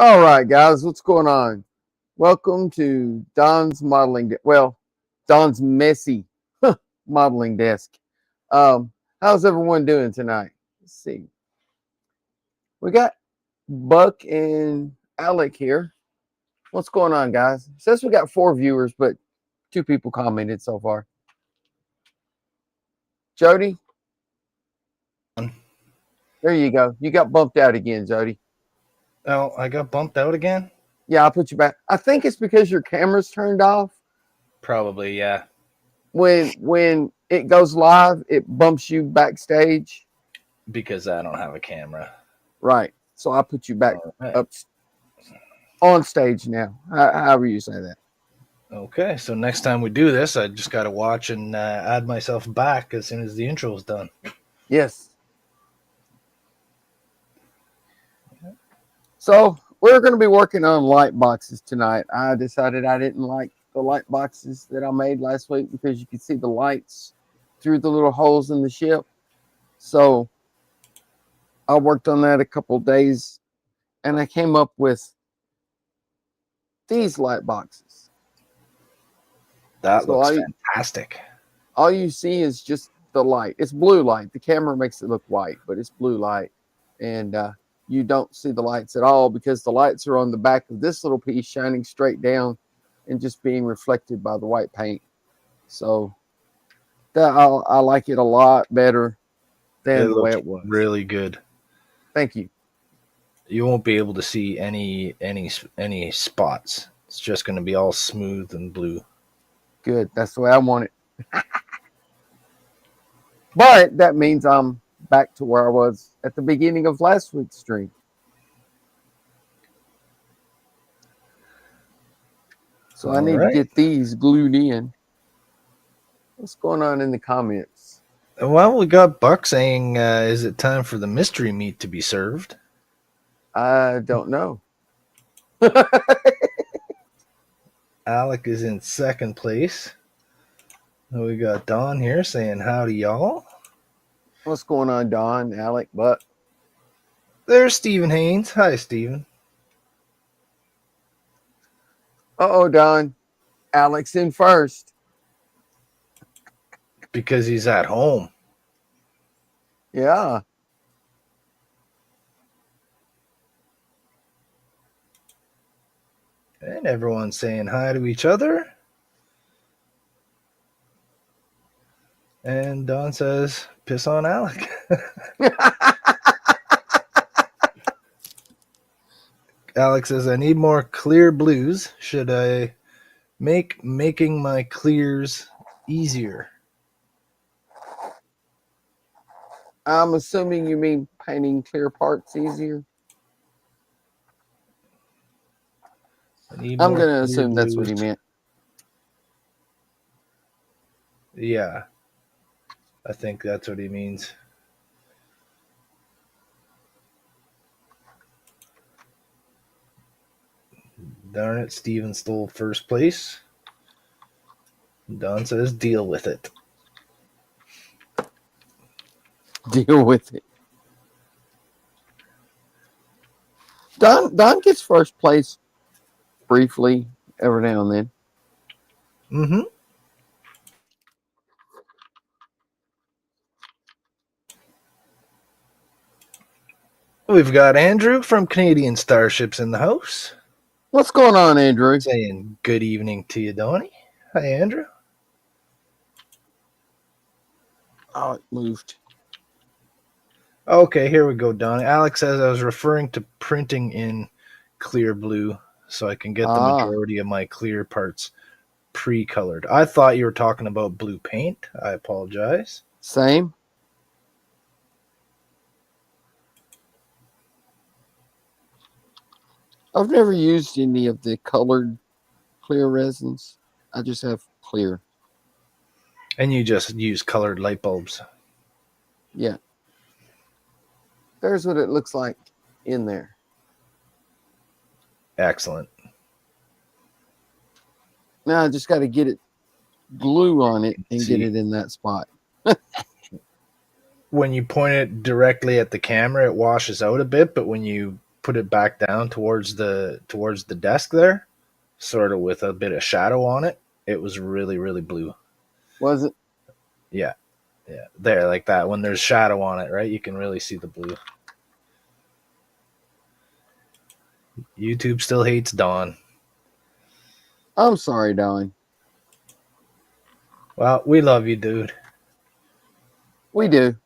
All right, guys, what's going on? Welcome to Don's Don's messy modeling desk. How's everyone doing tonight? Let's see. We got Buck and Alec here. What's going on, guys? It says we got 4 viewers, but 2 people commented so far. Jody, there you go. You got bumped out again, Jody. Oh, I got bumped out again? Yeah, I'll put you back. I think it's because your camera's turned off. Probably, yeah. When it goes live, it bumps you backstage. Because I don't have a camera. Right. So I put you back Right. up on stage now. However you say that. Okay, so next time we do this, I just got to watch and add myself back as soon as the intro is done. Yes. So we're going to be working on light boxes tonight. I decided I didn't like the light boxes that I made last week because you could see the lights through the little holes in the ship. So I worked on that a couple of days and I came up with these light boxes. That looks fantastic. All you see is just the light. It's blue light. The camera makes it look white, but it's blue light. And you don't see the lights at all because the lights are on the back of this little piece shining straight down and just being reflected by the white paint. So that I like it a lot better than the way it was. Really good. Thank you. You won't be able to see any spots. It's just going to be all smooth and blue. Good. That's the way I want it. But that means I'm back to where I was at the beginning of last week's stream. So I need to get these glued in. What's going on in the comments? Well, we got Buck saying, is it time for the mystery meat to be served? I don't know. Alec is in second place. We got Don here saying howdy, y'all. What's going on, Don, Alec, Buck? There's Stephen Haynes. Hi, Stephen. Uh-oh, Don. Alec's in first. Because he's at home. Yeah. And everyone's saying hi to each other. And Don says, piss on Alec. Alex says, I need more clear blues. Should I make making my clears easier? I'm assuming you mean painting clear parts easier. I'm going to assume that's what he meant. Yeah. I think that's what he means. Darn it, Steven stole first place. Don says, deal with it. Deal with it. Don gets first place briefly every now and then. Mm-hmm. We've got Andrew from Canadian Starships in the house. What's going on, Andrew? Saying good evening to you, Donnie. Hi, Andrew. Oh, it moved. Okay, here we go, Donnie. Alex says I was referring to printing in clear blue so I can get the majority of my clear parts pre-colored. I thought you were talking about blue paint. I apologize. Same. I've never used any of the colored clear resins. I just have clear. And you just use colored light bulbs. Yeah. There's what it looks like in there. Excellent. Now I just got to get it glue on it and get it in that spot. When you point it directly at the camera, it washes out a bit, but when you put it back down towards the desk there, sort of with a bit of shadow on it, it was really, really blue. Was it? Yeah. Yeah. There, like that. When there's shadow on it, right? You can really see the blue. YouTube still hates Dawn. I'm sorry, Don. Well, we love you, dude. We do.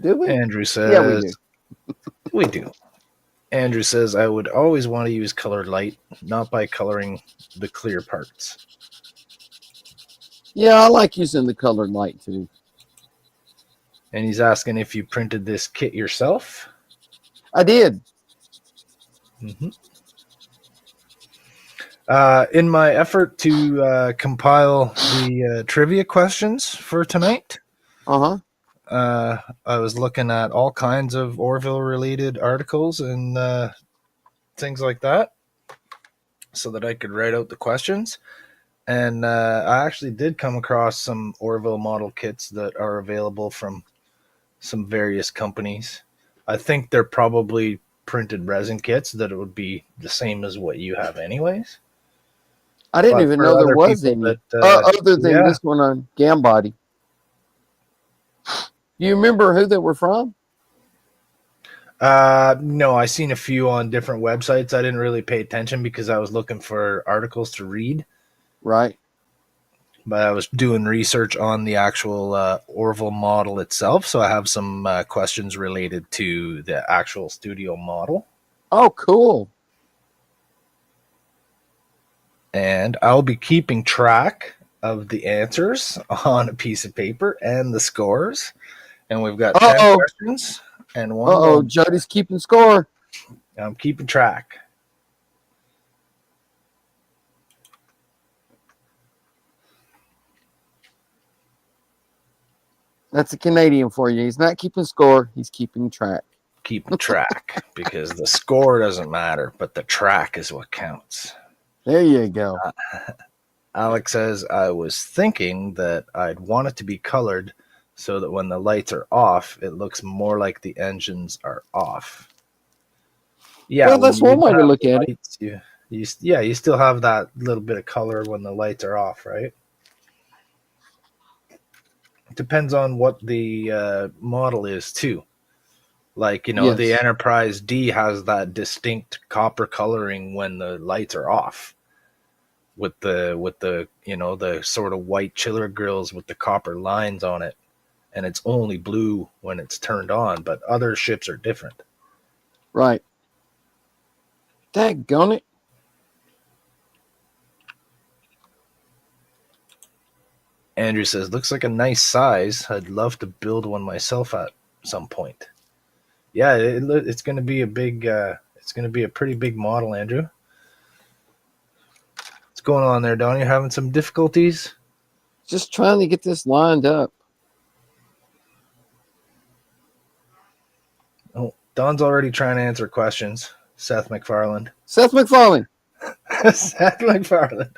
Do we? Andrew Yeah, we says, do. we do. Andrew says, I would always want to use colored light, not by coloring the clear parts. Yeah, I like using the colored light too. And he's asking if you printed this kit yourself. I did. Mm-hmm. In my effort to compile the trivia questions for tonight, Uh-huh. I was looking at all kinds of Orville-related articles and things like that so that I could write out the questions. And I actually did come across some Orville model kits that are available from some various companies. I think they're probably printed resin kits that it would be the same as what you have anyways. I didn't But even for know there other was people any. that, Other than yeah, this one on Gambody. Do you remember who they were from? no, I seen a few on different websites. I didn't really pay attention because I was looking for articles to read. Right. But I was doing research on the actual Orville model itself, so I have some questions related to the actual studio model. Oh, cool. And I'll be keeping track of the answers on a piece of paper and the scores. And we've got 10 questions and one bonus. Jody's keeping score. I'm keeping track. That's a Canadian for you. He's not keeping score. He's keeping track. Keeping track because the score doesn't matter, but the track is what counts. There you go. Alex says, I was thinking that I'd want it to be colored so that when the lights are off, it looks more like the engines are off. Yeah, well, that's one way to look at lights, it. You still have that little bit of color when the lights are off, right? Depends on what the model is too. Like, Yes. the Enterprise D has that distinct copper coloring when the lights are off. With the the sort of white chiller grills with the copper lines on it, and it's only blue when it's turned on, but other ships are different. Right. Daggone it. Andrew says, looks like a nice size. I'd love to build one myself at some point. Yeah, it's going to be a big, it's going to be a pretty big model, Andrew. What's going on there, Don? You having some difficulties? Just trying to get this lined up. Oh, Don's already trying to answer questions. Seth MacFarlane. Seth MacFarlane. Seth MacFarlane.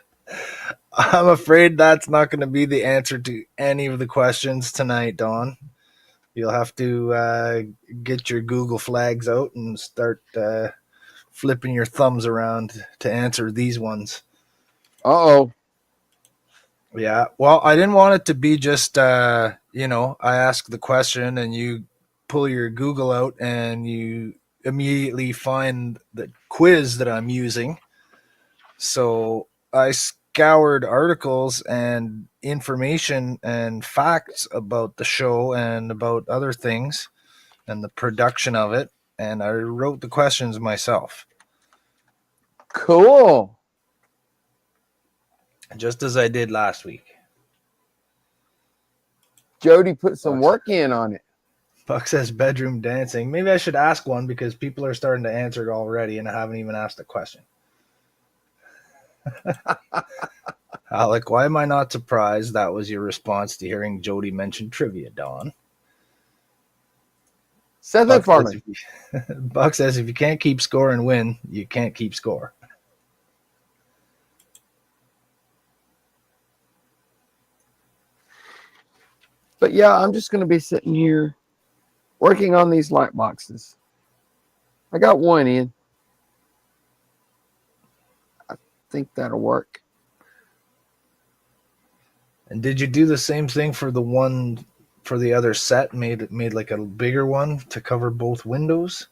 I'm afraid that's not going to be the answer to any of the questions tonight, Don. You'll have to get your Google flags out and start flipping your thumbs around to answer these ones. Uh-oh. Yeah, well, I didn't want it to be just, I ask the question and you pull your Google out and you immediately find the quiz that I'm using. So I scoured articles and information and facts about the show and about other things and the production of it, and I wrote the questions myself. Cool. Just as I did last week. Jody put some work in on it. Buck says bedroom dancing. Maybe I should ask one because people are starting to answer it already and I haven't even asked a question. Alec, why am I not surprised that was your response to hearing Jody mention trivia, Don? Seth MacFarlane. Buck says if you can't keep score and win, you can't keep score. But yeah, I'm just going to be sitting here working on these light boxes. I got one in. I think that'll work. And did you do the same thing for the one for the other set? Made like a bigger one to cover both windows?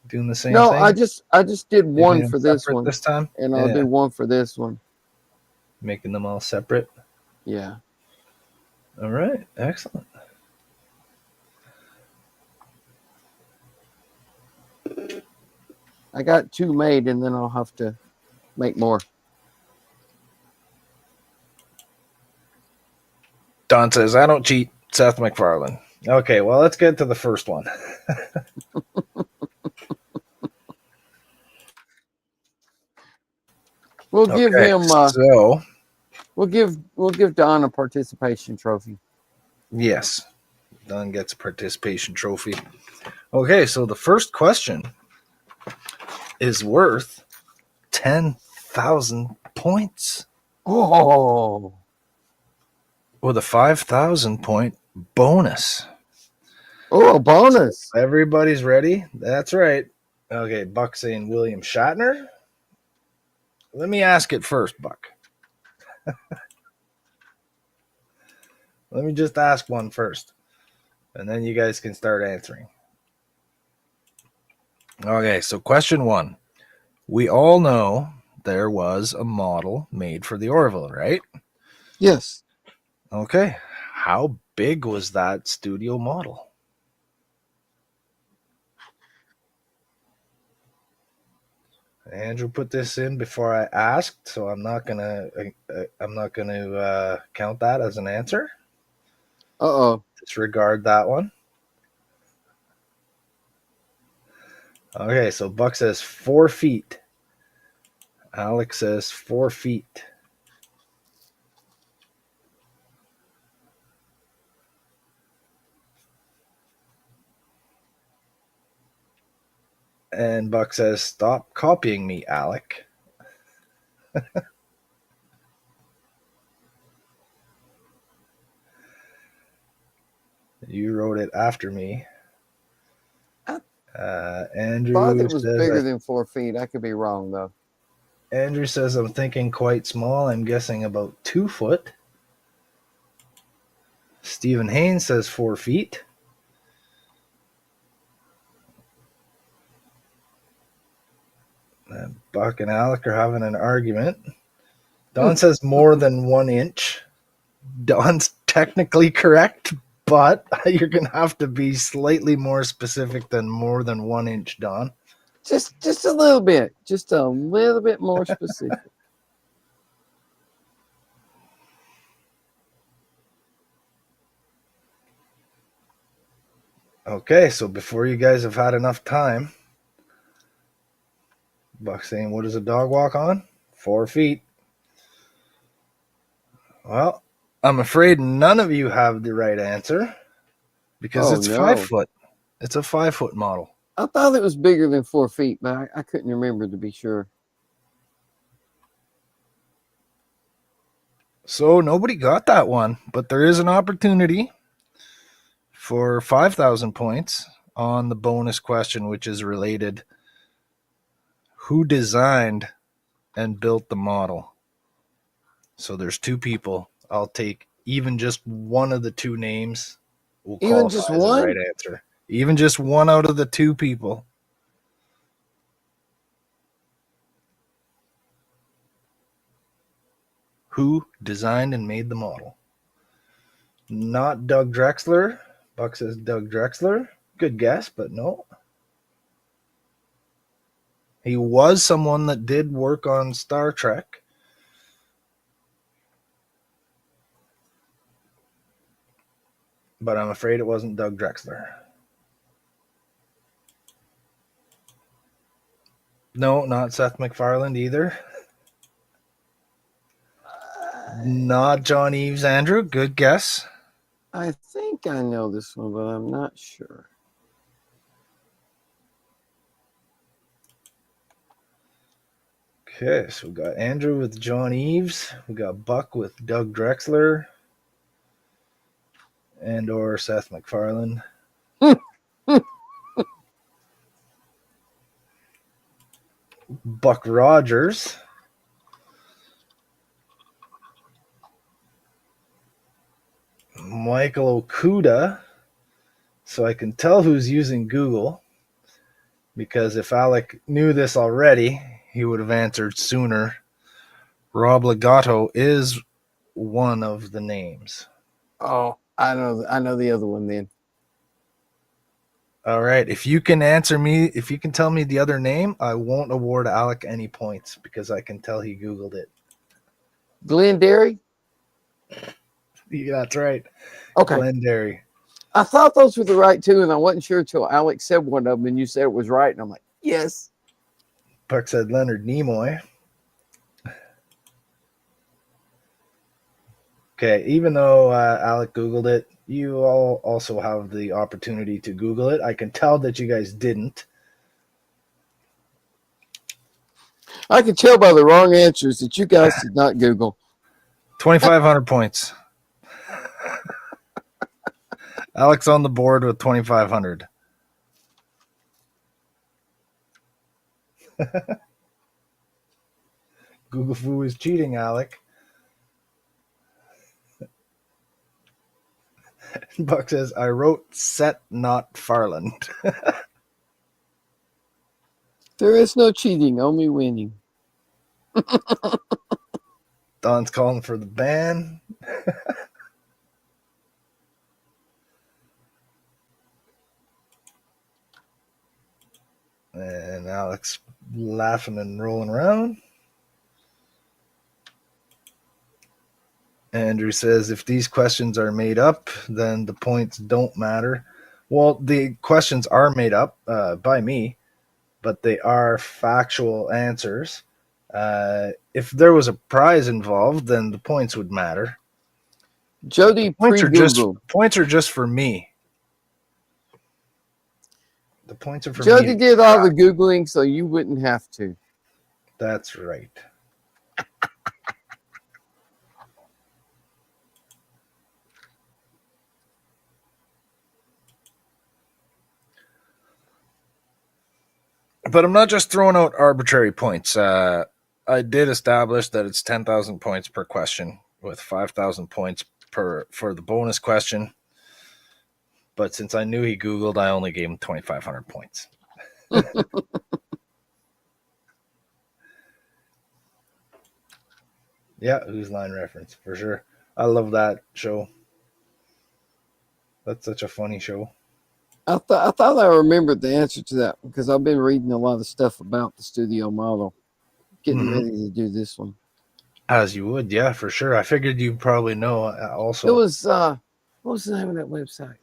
Doing the same No, thing? I just did You made one them for this separate one, this time? and I'll Yeah. do one for this one. Making them all separate. Yeah. All right. Excellent. I got two made, and then I'll have to make more. Don says, I don't cheat. Seth MacFarlane. Okay, well, let's get to the first one. We'll give Okay, him. so We'll give Don a participation trophy. yes, Don gets a participation trophy. Okay, so the first question is worth 10,000 points Oh, with a 5,000 point bonus. oh, a bonus! Everybody's ready? That's right. Okay, Buck saying William Shatner. Let me ask it first, Buck. Let me just ask one first, and then you guys can start answering. Okay, so question one. We all know there was a model made for the Orville, right? Yes. Okay. How big was that studio model? Andrew put this in before I asked, so I'm not gonna count that as an answer. Uh-oh. Disregard that one. Okay, so Buck says 4 feet. Alex says 4 feet. And Buck says, stop copying me, Alec. You wrote it after me. Andrew Thought it was says, bigger than 4 feet. I could be wrong though. Andrew says, I'm thinking quite small. I'm guessing about 2 foot. Stephen Haynes says 4 feet. And Buck and Alec are having an argument. Don says more than 1 inch. Don's technically correct, but you're going to have to be slightly more specific than more than 1 inch, Don. Just a little bit. Just a little bit more specific. Okay, so before you guys have had enough time, Buck saying, what does a dog walk on? 4 feet. Well, I'm afraid none of you have the right answer because Oh, it's no. 5 foot. It's a 5 foot model. I thought it was bigger than 4 feet, but I couldn't remember to be sure. So nobody got that one, but there is an opportunity for 5,000 points on the bonus question, which is related. Who designed and built the model? So there's 2 people. I'll take even just one of the 2 names will Even just qualify as the one? right answer. Even just one out of the 2 people. Who designed and made the model? Not Doug Drexler. Buck says Doug Drexler. Good guess, but no. He was someone that did work on Star Trek. But I'm afraid it wasn't Doug Drexler. No, not Seth MacFarlane either. Not John Eves, Andrew. Good guess. I think I know this one, but I'm not sure. Okay, so we got Andrew with John Eves. We got Buck with Doug Drexler. And or Seth MacFarlane. Buck Rogers. Michael Okuda. So I can tell who's using Google, because if Alec knew this already, he would have answered sooner. Rob Legato is one of the names. Oh, I know the other one then. All right. If you can tell me the other name, I won't award Alec any points because I can tell he Googled it. Glenn. Yeah, that's right. Okay. Glenn. I thought those were the right two, and I wasn't sure until Alex said one of them, and you said it was right, and I'm like, yes. Puck said Leonard Nimoy. Okay, even though Alec Googled it, you all also have the opportunity to Google it. I can tell that you guys didn't. I can tell by the wrong answers that you guys did not Google. 2,500 points. Alex on the board with 2,500. Google Foo is cheating, Alec. Buck says, I wrote Set, not Farland. There is no cheating, only winning. Don's calling for the ban. And Alex laughing and rolling around. Andrew says, if these questions are made up, then the points don't matter. Well, the questions are made up by me, but they are factual answers. If there was a prize involved, then the points would matter. Jody pre-Google. Points are just for me. The points are for Jody me. did all the Googling, so you wouldn't have to. That's right. But I'm not just throwing out arbitrary points. I did establish that it's 10,000 points per question, with 5,000 points for the bonus question. But since I knew he Googled, I only gave him 2,500 points. Yeah, Who's Line reference, for sure. I love that show. That's such a funny show. I thought I remembered the answer to that because I've been reading a lot of stuff about the studio model, getting ready to do this one. As you would, yeah, for sure. I figured you'd probably know also. It was, what was the name of that website?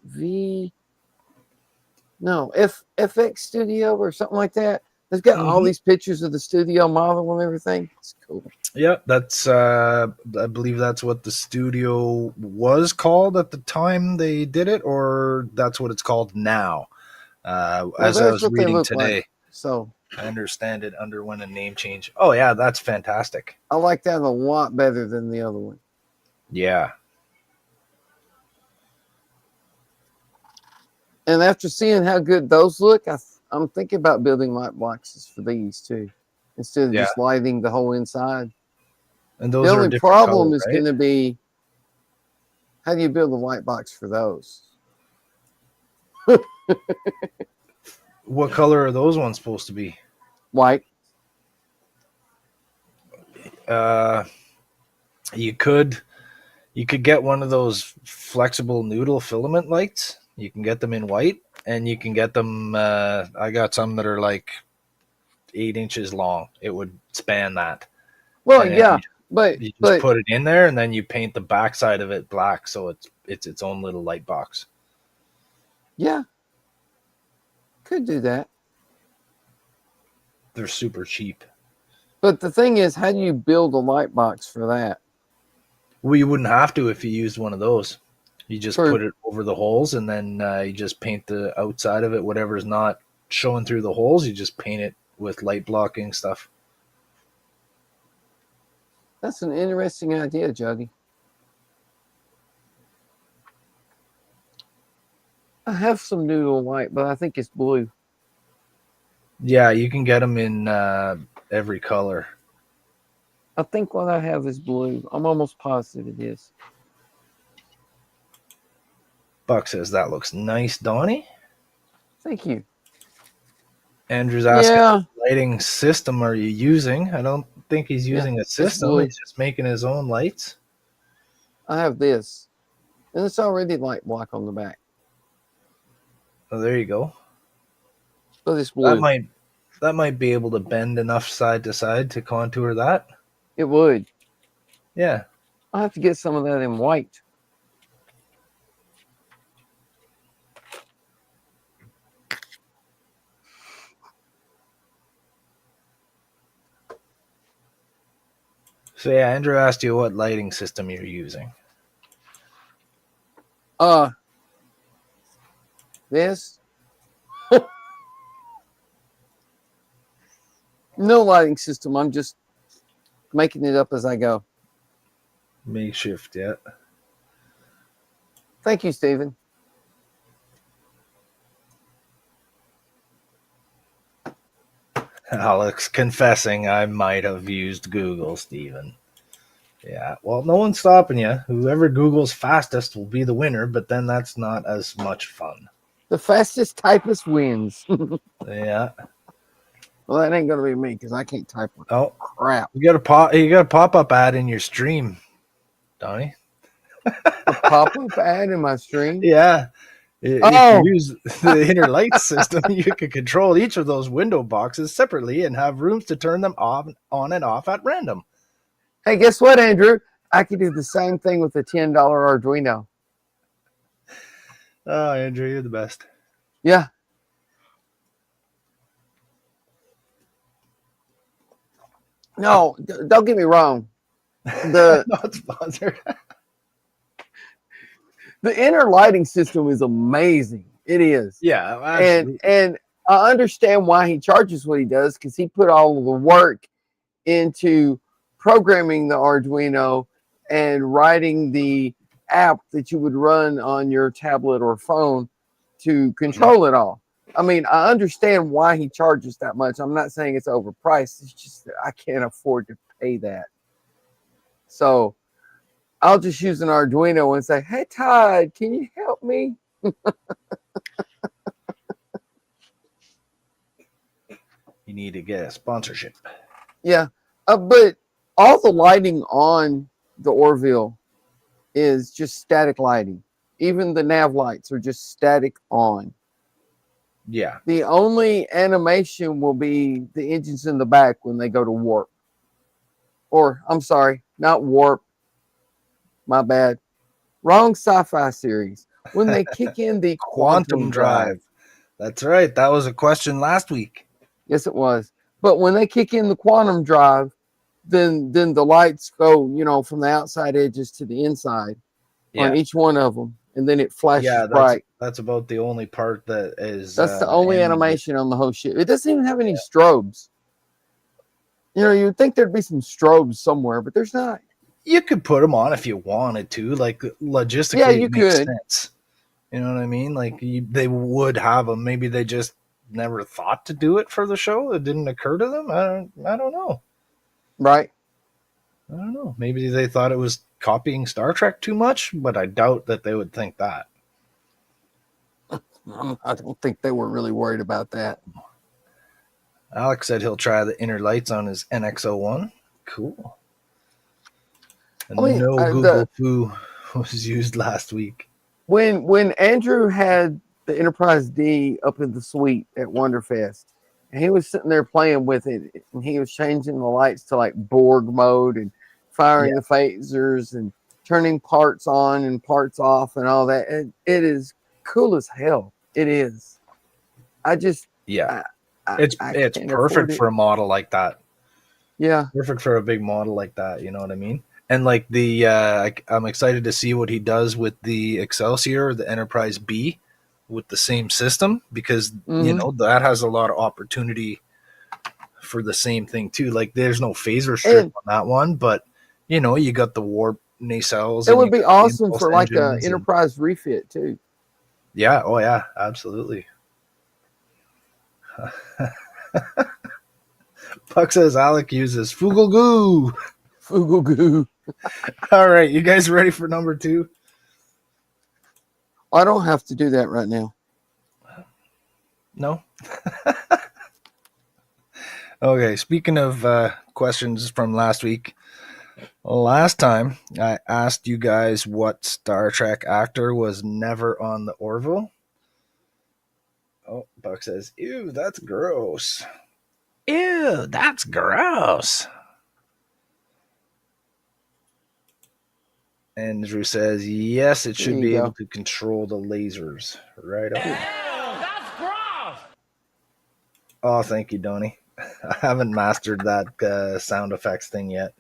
FX Studio or something like that. They've got all these pictures of the studio model and everything. It's cool. Yeah, that's I believe that's what the studio was called at the time they did it, or that's what it's called now. As I was reading today, like. So I understand it underwent a name change. Oh yeah, that's fantastic. I like that a lot better than the other one. Yeah. And after seeing how good those look, I'm thinking about building light boxes for these too, instead of just lighting the whole inside. And those the are only problem colors, is going to be, how do you build a light box for those? What color are those ones supposed to be? White. You could get one of those flexible noodle filament lights. You can get them in white, and you can get them. I got some that are like 8 inches long. It would span that. Well, and yeah, you just put it in there, and then you paint the backside of it black, so it's its own little light box. Yeah, could do that. They're super cheap. But the thing is, how do you build a light box for that? Well, you wouldn't have to if you used one of those. You just put it over the holes, and then you just paint the outside of it. Whatever's not showing through the holes, you just paint it with light blocking stuff. That's an interesting idea, Jody. I have some noodle white, but I think it's blue. Yeah, you can get them in every color. I think what I have is blue. I'm almost positive it is. Buck says that looks nice, Donnie. Thank you. Andrew's asking Yeah, what lighting system are you using? I don't think he's yeah, using a it's system. blue. He's just making his own lights. I have this, and it's already light black on the back, Oh, there you go. but it's That blue. might be able to bend enough side to side to contour that. It would. Yeah. I have to get some of that in white. So yeah, Andrew asked you what lighting system you're using. This. No lighting system. I'm just making it up as I go. Makeshift, yeah. Thank you, Stephen. Alex confessing I might have used Google, Stephen. Yeah, well, no one's stopping you. Whoever Google's fastest will be the winner, but then that's not as much fun. The fastest typist wins. Yeah. Well, that ain't gonna be me because I can't type with crap. You got a pop-up ad in your stream, Donnie. A pop-up ad in my stream. Yeah. If you use the inner light system, you can control each of those window boxes separately and have rooms to turn them on and off at random. Hey, guess what, Andrew? I could do the same thing with a $10 Arduino. Oh, Andrew, you're the best. Yeah. No, don't get me wrong. Not sponsored. The inner lighting system is amazing. It is. Yeah, absolutely. And I understand why he charges what he does because he put all of the work into programming the Arduino and writing the app that you would run on your tablet or phone to control it all. I mean, I understand why he charges that much. I'm not saying it's overpriced. It's just that I can't afford to pay that. So I'll just use an Arduino and say, hey, Todd, can you help me? You need to get a sponsorship. Yeah. But all the lighting on the Orville is just static lighting. Even the nav lights are just static on. Yeah. The only animation will be the engines in the back when they go to warp. Or, I'm sorry, not warp. My bad. Wrong sci-fi series. When they kick in the quantum drive. That's right. That was a question last week. Yes, it was. But when they kick in the quantum drive, then the lights go, from the outside edges to the inside on each one of them. And then it flashes bright. That's about the only part that is. That's the only animation on the whole ship. It doesn't even have any strobes. You'd think there'd be some strobes somewhere, but there's not. You could put them on if you wanted to. Like, logistically, it makes sense. You know what I mean? Like, they would have them. Maybe they just never thought to do it for the show. It didn't occur to them. I don't know. Right. I don't know. Maybe they thought it was copying Star Trek too much, but I doubt that they would think that. I don't think they were really worried about that. Alex said he'll try the inner lights on his NX-01. Cool. And Google Foo was used last week. When Andrew had the Enterprise D up in the suite at Wonderfest, and he was sitting there playing with it, and he was changing the lights to like Borg mode and firing the phasers and turning parts on and parts off and all that. And it is cool as hell. It is. It's perfect for a model like that. Yeah, perfect for a big model like that. You know what I mean? And like I'm excited to see what he does with the Excelsior, the Enterprise B, with the same system, because that has a lot of opportunity for the same thing too. Like, there's no phaser strip on that one, but you got the warp nacelles. It would be awesome for like a Enterprise refit too. Yeah. Oh yeah. Absolutely. Puck says Alec uses Fugal Goo. Fugal goo. All right, you guys ready for number 2? I don't have to do that right now. No? Okay, speaking of questions from last week, last time I asked you guys what Star Trek actor was never on the Orville. Oh, Buck says, ew, that's gross. Ew, that's gross. Andrew says, yes, it should be able to control the lasers. Right up. Ew, that's gross. Oh, thank you, Donnie. I haven't mastered that sound effects thing yet.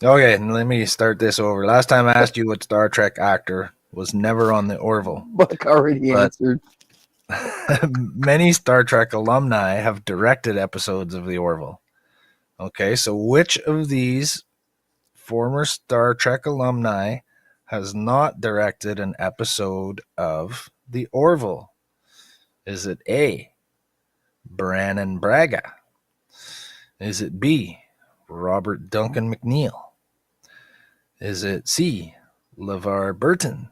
Okay, let me start this over. Last time I asked you what Star Trek actor was never on the Orville. Buck already answered. Many Star Trek alumni have directed episodes of the Orville. Okay, so which of these former Star Trek alumni has not directed an episode of the Orville? Is it A, Brannon Braga? Is it B, Robert Duncan McNeil? Is it C, LeVar Burton?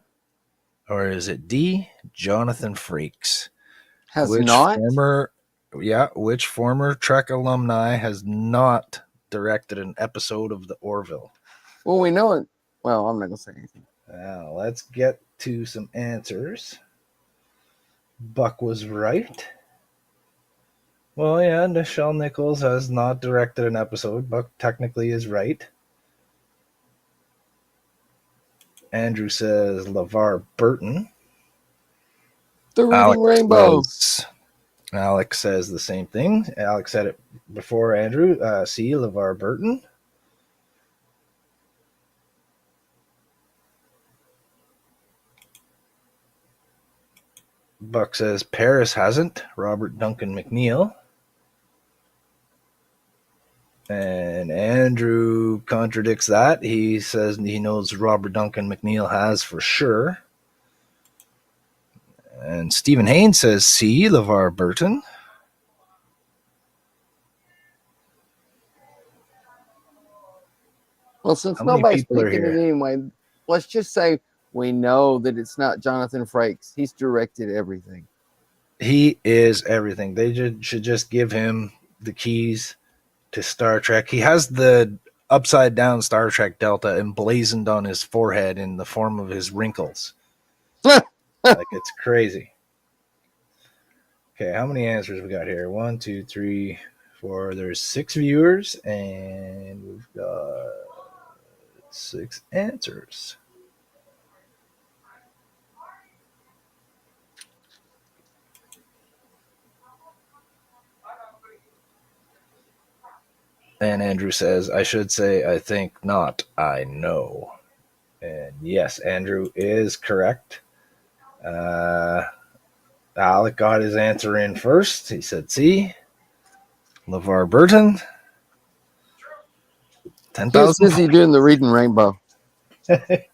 Or is it D, Jonathan Frakes? Which former Trek alumni has not directed an episode of the Orville? Well, we know it. Well, I'm not going to say anything. Now, let's get to some answers. Buck was right. Well, yeah, Nichelle Nichols has not directed an episode. Buck technically is right. Andrew says LeVar Burton. The Reading Rainbow. Alex says the same thing. Alex said it before Andrew. C, LeVar Burton. Buck says Paris hasn't. Robert Duncan McNeil. And Andrew contradicts that. He says he knows Robert Duncan McNeil has for sure. And Stephen Haynes says C, LeVar Burton. Well, since nobody's picking it anyway, let's just say we know that it's not Jonathan Frakes. He's directed everything. He is everything. They should just give him the keys to Star Trek. He has the upside down Star Trek Delta emblazoned on his forehead in the form of his wrinkles. Like, it's crazy. Okay, how many answers we got here? 1, 2, 3, 4. There's 6 viewers, and we've got 6 answers. And Andrew says, I should say, I think not. I know. And yes, Andrew is correct. Alec got his answer in first. He said C. LeVar Burton. 10,000. He's busy doing the Reading Rainbow.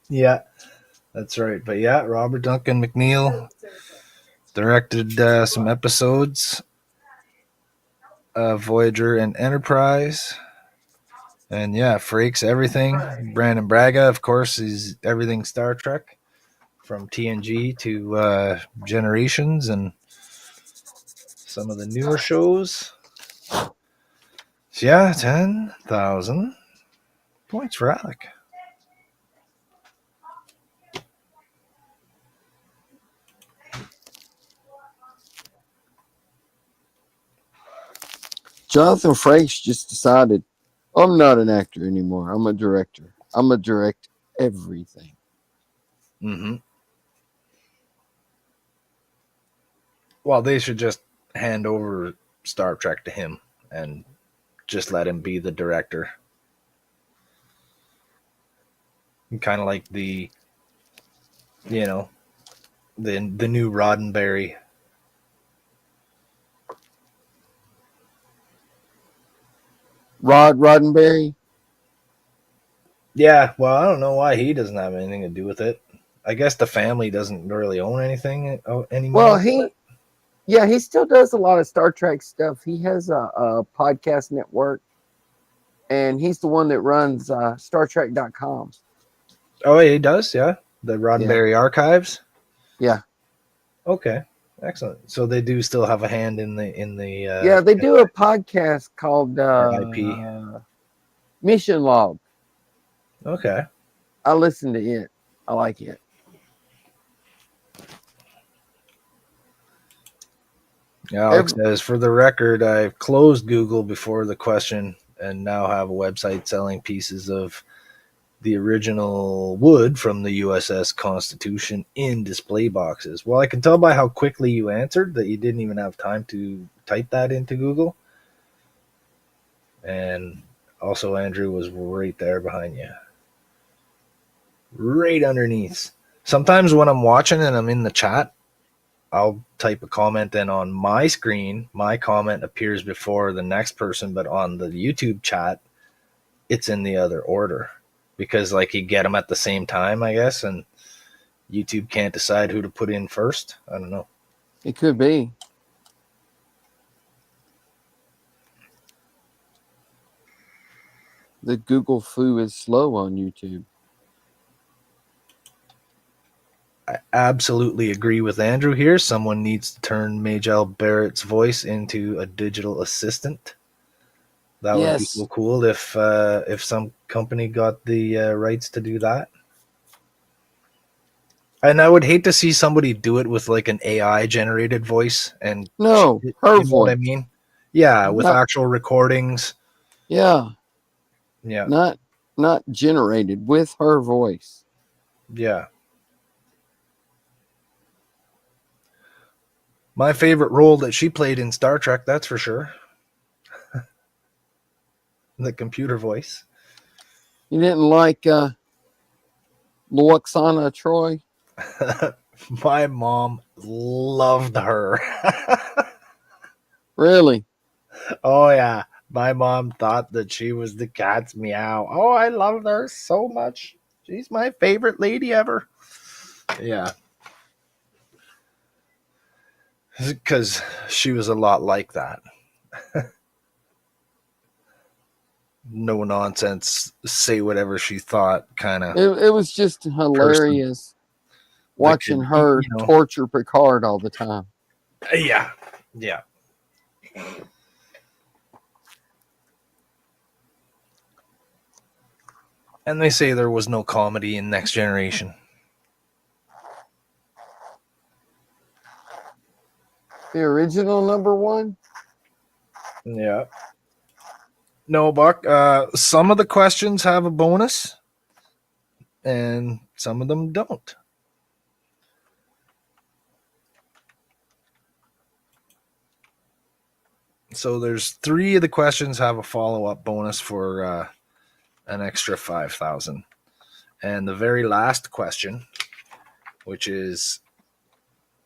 Yeah, that's right. But yeah, Robert Duncan McNeil directed some episodes of Voyager and Enterprise. And yeah, Frakes everything. Brannon Braga, of course, is everything Star Trek. From TNG to Generations and some of the newer shows. So yeah, 10,000 points for Alec. Jonathan Frakes just decided, I'm not an actor anymore. I'm a director. I'm going to direct everything. Mm-hmm. Well, they should just hand over Star Trek to him and just let him be the director. Kind of like the new Roddenberry. Roddenberry? Yeah, well, I don't know why he doesn't have anything to do with it. I guess the family doesn't really own anything anymore. Well, Yeah, he still does a lot of Star Trek stuff. He has a podcast network, and he's the one that runs StarTrek.com. Oh, he does, yeah. The Yeah, Roddenberry Archives. yeah, Okay, excellent. So they do still have a hand in the yeah. They do a podcast called IP. Mission Log. Okay. I listen to it. I like it. Alex says, for the record, I've closed Google before the question and now have a website selling pieces of the original wood from the USS Constitution in display boxes. Well, I can tell by how quickly you answered that you didn't even have time to type that into Google. And also, Andrew was right there behind you, right underneath. Sometimes when I'm watching and I'm in the chat, I'll type a comment in on my screen. My comment appears before the next person, but on the YouTube chat, it's in the other order because like you get them at the same time, I guess, and YouTube can't decide who to put in first. I don't know. It could be. The Google foo is slow on YouTube. I absolutely agree with Andrew here. Someone needs to turn Majel Barrett's voice into a digital assistant. That would be so Yes. cool if some company got the rights to do that. And I would hate to see somebody do it with like an AI generated voice and No, you her know what I voice. mean? Yeah, with Not. actual recordings. Yeah. Yeah. Not generated with her voice. Yeah. My favorite role that she played in Star Trek, that's for sure. The computer voice. You didn't like Luoxana Troy? My mom loved her. Really? Oh yeah. My mom thought that she was the cat's meow. Oh, I loved her so much. She's my favorite lady ever. Yeah. Because she was a lot like that. No nonsense, say whatever she thought kind of It was just person hilarious that watching could, her torture Picard all the time. yeah. Yeah. And they say there was no comedy in Next Generation. The original #1? Yeah. No, Buck. Some of the questions have a bonus, and some of them don't. So there's 3 of the questions have a follow-up bonus for an extra 5,000. And the very last question, which is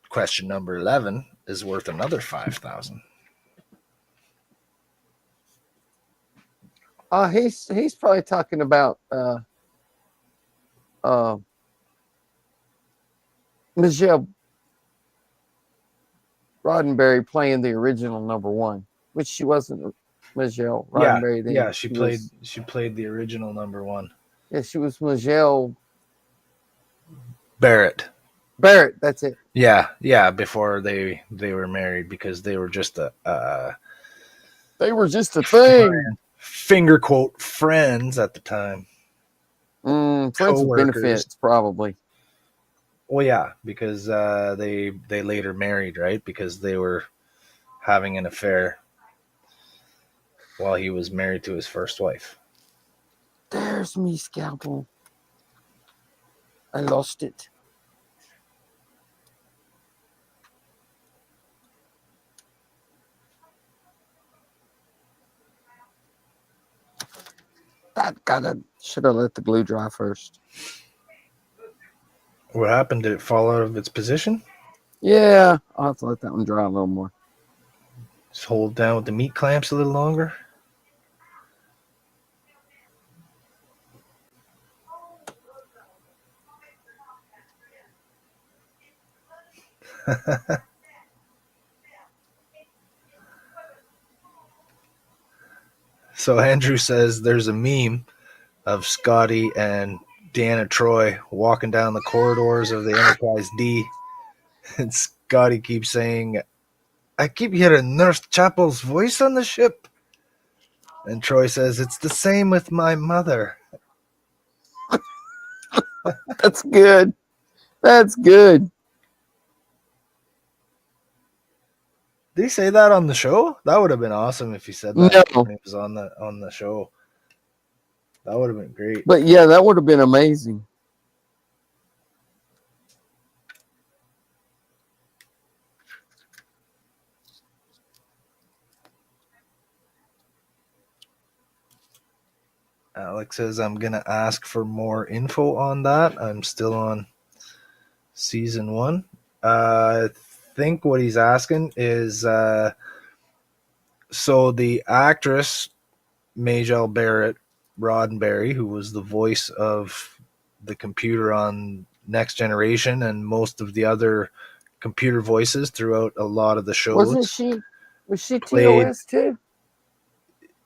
question number 11, is worth another 5,000. He's probably talking about Michelle Roddenberry playing the original #1, which she wasn't Michelle Yeah, Roddenberry then. yeah, she played the original #1. Yeah, she was Michelle Barrett. Barrett. That's it. Yeah, before they were married because they were just They were just a thing. finger quote friends at the time. Friends with Co-workers. benefits, probably. Well, yeah, because they later married, right? Because they were having an affair while he was married to his first wife. There's me scalpel. I lost it. Should have let the glue dry first. What happened? Did it fall out of its position? Yeah, I'll have to let that one dry a little more. Just hold down with the meat clamps a little longer. So Andrew says there's a meme of Scotty and Deanna Troy walking down the corridors of the Enterprise D, and Scotty keeps saying, "I keep hearing Nurse Chapel's voice on the ship." And Troy says, "It's the same with my mother." That's good. That's good. Did he say that on the show? That would have been awesome if he said that No, when he was on the show. That would have been great. but yeah, that would have been amazing. Alex says, I'm going to ask for more info on that. I'm still on season 1. I think what he's asking is so the actress, Majel Barrett Roddenberry, who was the voice of the computer on Next Generation and most of the other computer voices throughout a lot of the shows. Was she played, TOS too?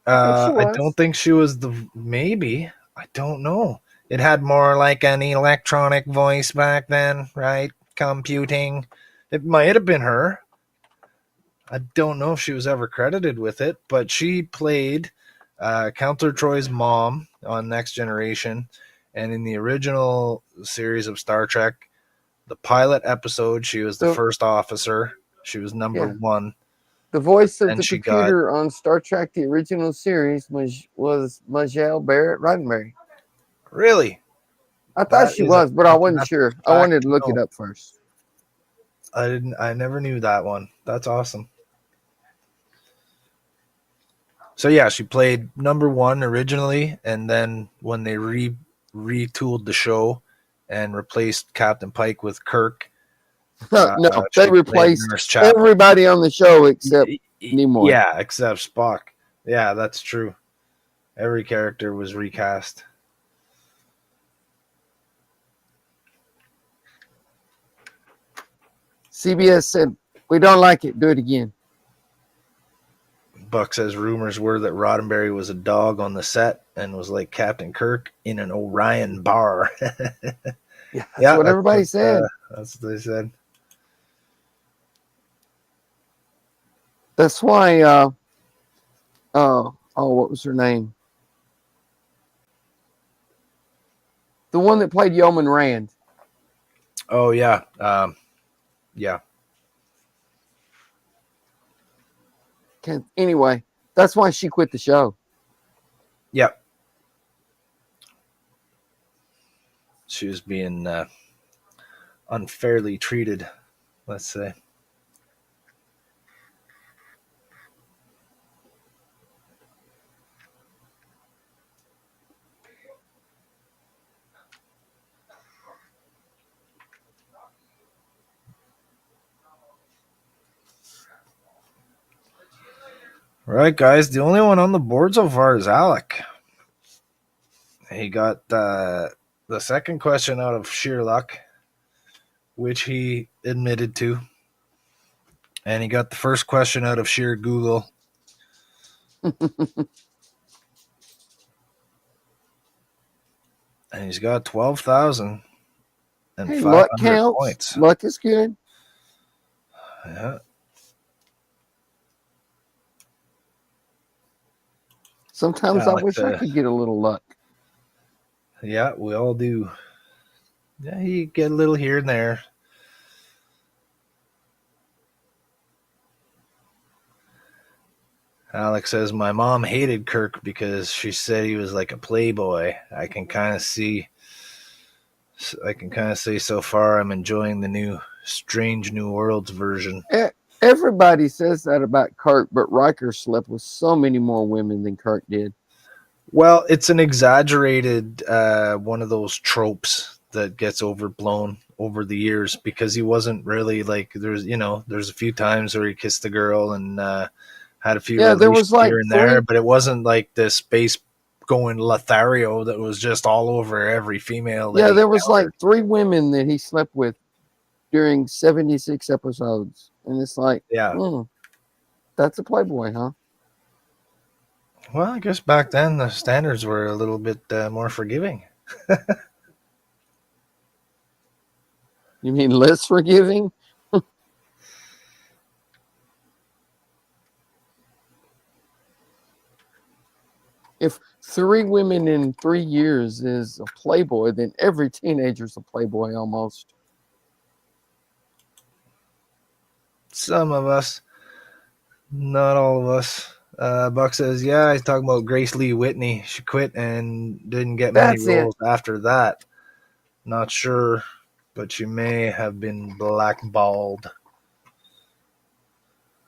I I don't think she was maybe. I don't know. It had more like an electronic voice back then, right? Computing. It might have been her. I don't know if she was ever credited with it, but she played Counselor Troy's mom on Next Generation. And in the original series of Star Trek, the pilot episode, she was the first officer. She was number 1. The voice of and the she computer on Star Trek, the original series, was Majel Barrett Roddenberry. Really? I thought she was, but I wasn't sure. I wanted to look it up first. I never knew that one. That's awesome. So yeah, she played number 1 originally, and then when they retooled the show and replaced Captain Pike with Kirk, no, they replaced everybody on the show except Nimoy. Yeah, except Spock. Yeah, that's true. Every character was recast. CBS said, "We don't like it. Do it again." Buck says rumors were that Roddenberry was a dog on the set and was like Captain Kirk in an Orion bar. Yeah, that's what everybody said. That's what they said. That's why, what was her name? The one that played Yeoman Rand. Oh, yeah. Yeah. Anyway, that's why she quit the show. Yep. She was being unfairly treated, let's say. All right, guys. The only one on the board so far is Alec. He got the second question out of sheer luck, which he admitted to. And he got the first question out of sheer Google. And he's got 12,000 and 500 luck counts. Points. Luck is good. Yeah. Sometimes I wish I could get a little luck. Yeah, we all do. Yeah, you get a little here and there. Alex says, my mom hated Kirk because she said he was like a playboy. I can kind of say so far I'm enjoying the new Strange New Worlds version. Everybody says that about Kirk, but Riker slept with so many more women than Kirk did. Well, it's an exaggerated one of those tropes that gets overblown over the years because he wasn't really like there's a few times where he kissed a girl and had a few there was like here and there, but it wasn't like this space going Lothario that was just all over every female. Yeah, there was like 3 women that he slept with during 76 episodes. And it's like, that's a playboy, huh? Well, I guess back then the standards were a little bit more forgiving. You mean less forgiving? If 3 women in 3 years is a playboy, then every teenager's a playboy almost. Some of us, not all of us. Buck says, yeah, he's talking about Grace Lee Whitney. She quit and didn't get many That's it. roles after that. Not sure, but she may have been blackballed.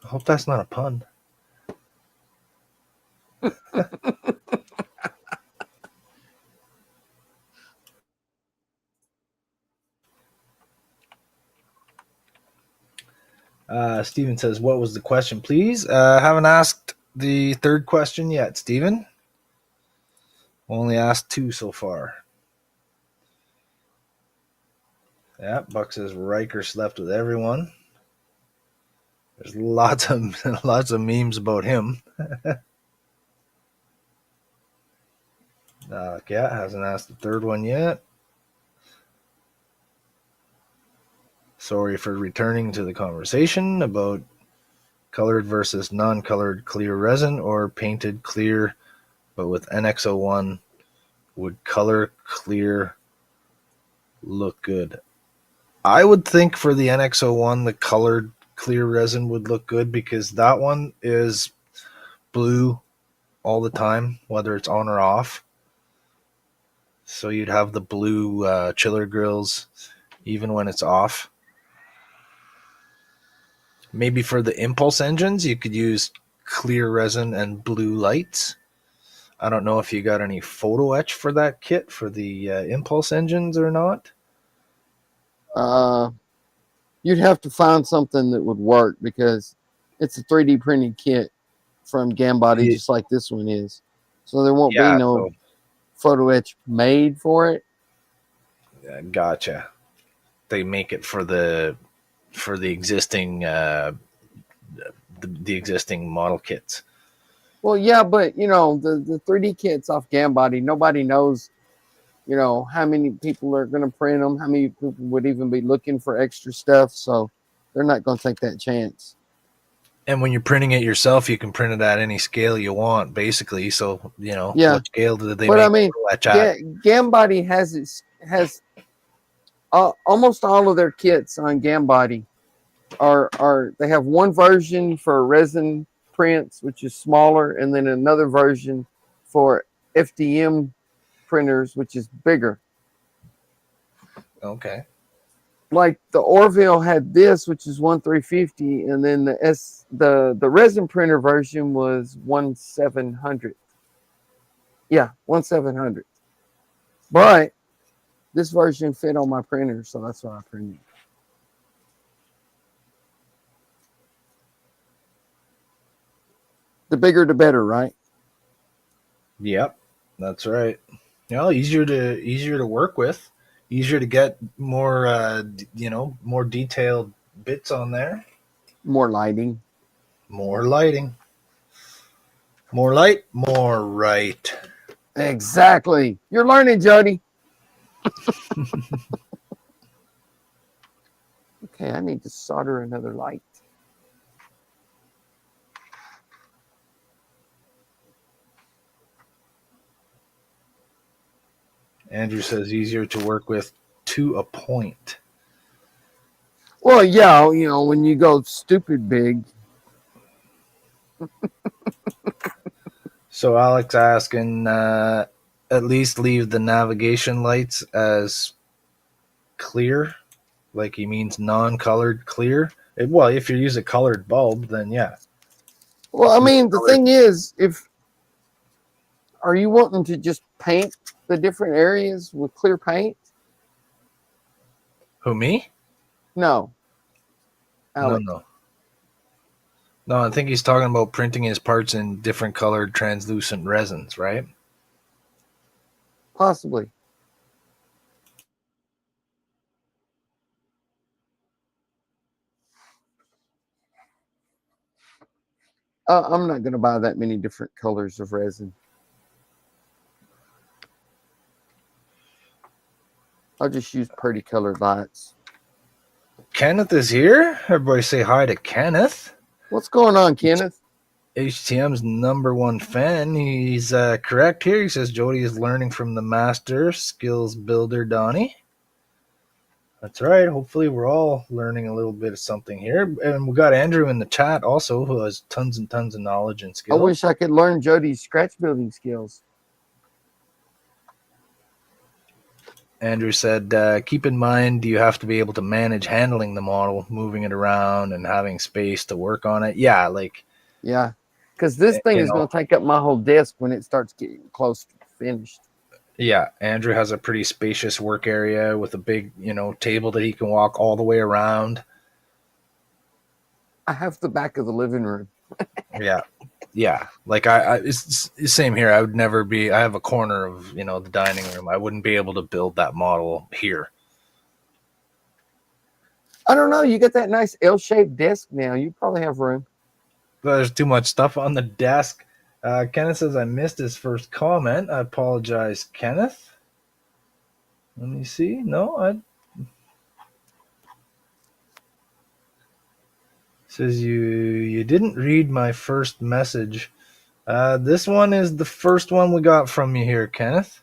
I hope that's not a pun. Steven says, what was the question, please? Haven't asked the third question yet, Steven. Only asked 2 so far. Yeah, Buck says Riker slept with everyone. There's lots of memes about him. Yeah, hasn't asked the third one yet. Sorry for returning to the conversation about colored versus non-colored clear resin or painted clear, but with NX01, would color clear look good? I would think for the NX01, the colored clear resin would look good because that one is blue all the time, whether it's on or off. So you'd have the blue chiller grills even when it's off. Maybe for the impulse engines, you could use clear resin and blue lights. I don't know if you got any photo etch for that kit for the impulse engines or not. You'd have to find something that would work because it's a 3D printed kit from Gambody, just like this one is. So there won't be no photo etch made for it. Gotcha. They make it for the existing the existing model kits. Well, yeah, but the 3D kits off Gambody, nobody knows, how many people are going to print them, how many people would even be looking for extra stuff. So they're not going to take that chance. And when you're printing it yourself, you can print it at any scale you want, basically. So, Yeah. What scale did they but make I mean, Gambody has almost all of their kits on Gambody are they have one version for resin prints, which is smaller, and then another version for FDM printers, which is bigger. Okay. Like the Orville had this, which is 1/350, and then the resin printer version was 1/700. Yeah, 1/700. But this version fit on my printer, so that's why I printed it. The bigger, the better, right? Yep, that's right. Easier to work with, easier to get more more detailed bits on there. More lighting. More lighting. More light, more right. Exactly. You're learning, Jody. Okay, I need to solder another light. Andrew says easier to work with to a point. Well, yeah, when you go stupid big. So Alex asking, at least leave the navigation lights as clear, like he means non-colored clear. Well, if you use a colored bulb, then yeah. Well, I mean, the thing is, are you wanting to just paint the different areas with clear paint? Who, me? No. Alex. No, I think he's talking about printing his parts in different colored translucent resins, right? Possibly. I'm not going to buy that many different colors of resin. I'll just use pretty colored lights. Kenneth is here. Everybody say hi to Kenneth. What's going on, Kenneth? HTM's #1 fan. He's correct here. He says Jody is learning from the master skills builder, Donnie. That's right. Hopefully we're all learning a little bit of something here. And we got Andrew in the chat also, who has tons and tons of knowledge and I skills. wish I could learn Jody's scratch building skills. Andrew said, keep in mind you have to be able to manage handling the model, moving it around and having space to work on it. Yeah, Yeah, because this thing you is know, going to take up my whole desk when it starts getting close to finished. yeah, Andrew has a pretty spacious work area with a big, table that he can walk all the way around. I have the back of the living room. Yeah. Like it's the same here. I would never be. I have a corner of the dining room. I wouldn't be able to build that model here. I don't know. You got that nice L-shaped desk now. You probably have room. There's too much stuff on the desk. Kenneth says I missed his first comment. I apologize, Kenneth. Let me see. No, says you didn't read my first message. This one is the first one we got from you here, Kenneth.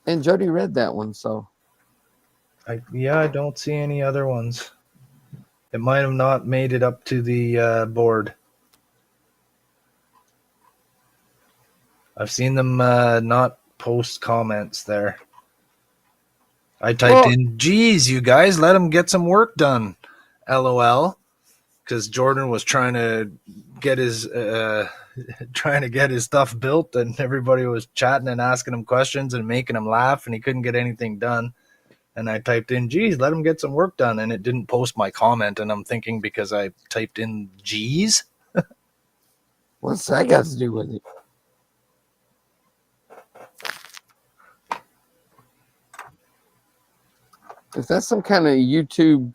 And Jody read that one, so. I don't see any other ones. It might have not made it up to the board. I've seen them not post comments there. I typed in, geez, you guys, let him get some work done. LOL. Because Jordan was trying to get his stuff built, and everybody was chatting and asking him questions and making him laugh, and he couldn't get anything done. And I typed in, geez, let him get some work done, and it didn't post my comment. And I'm thinking, because I typed in geez. What's that got to do with it? If that's some kind of YouTube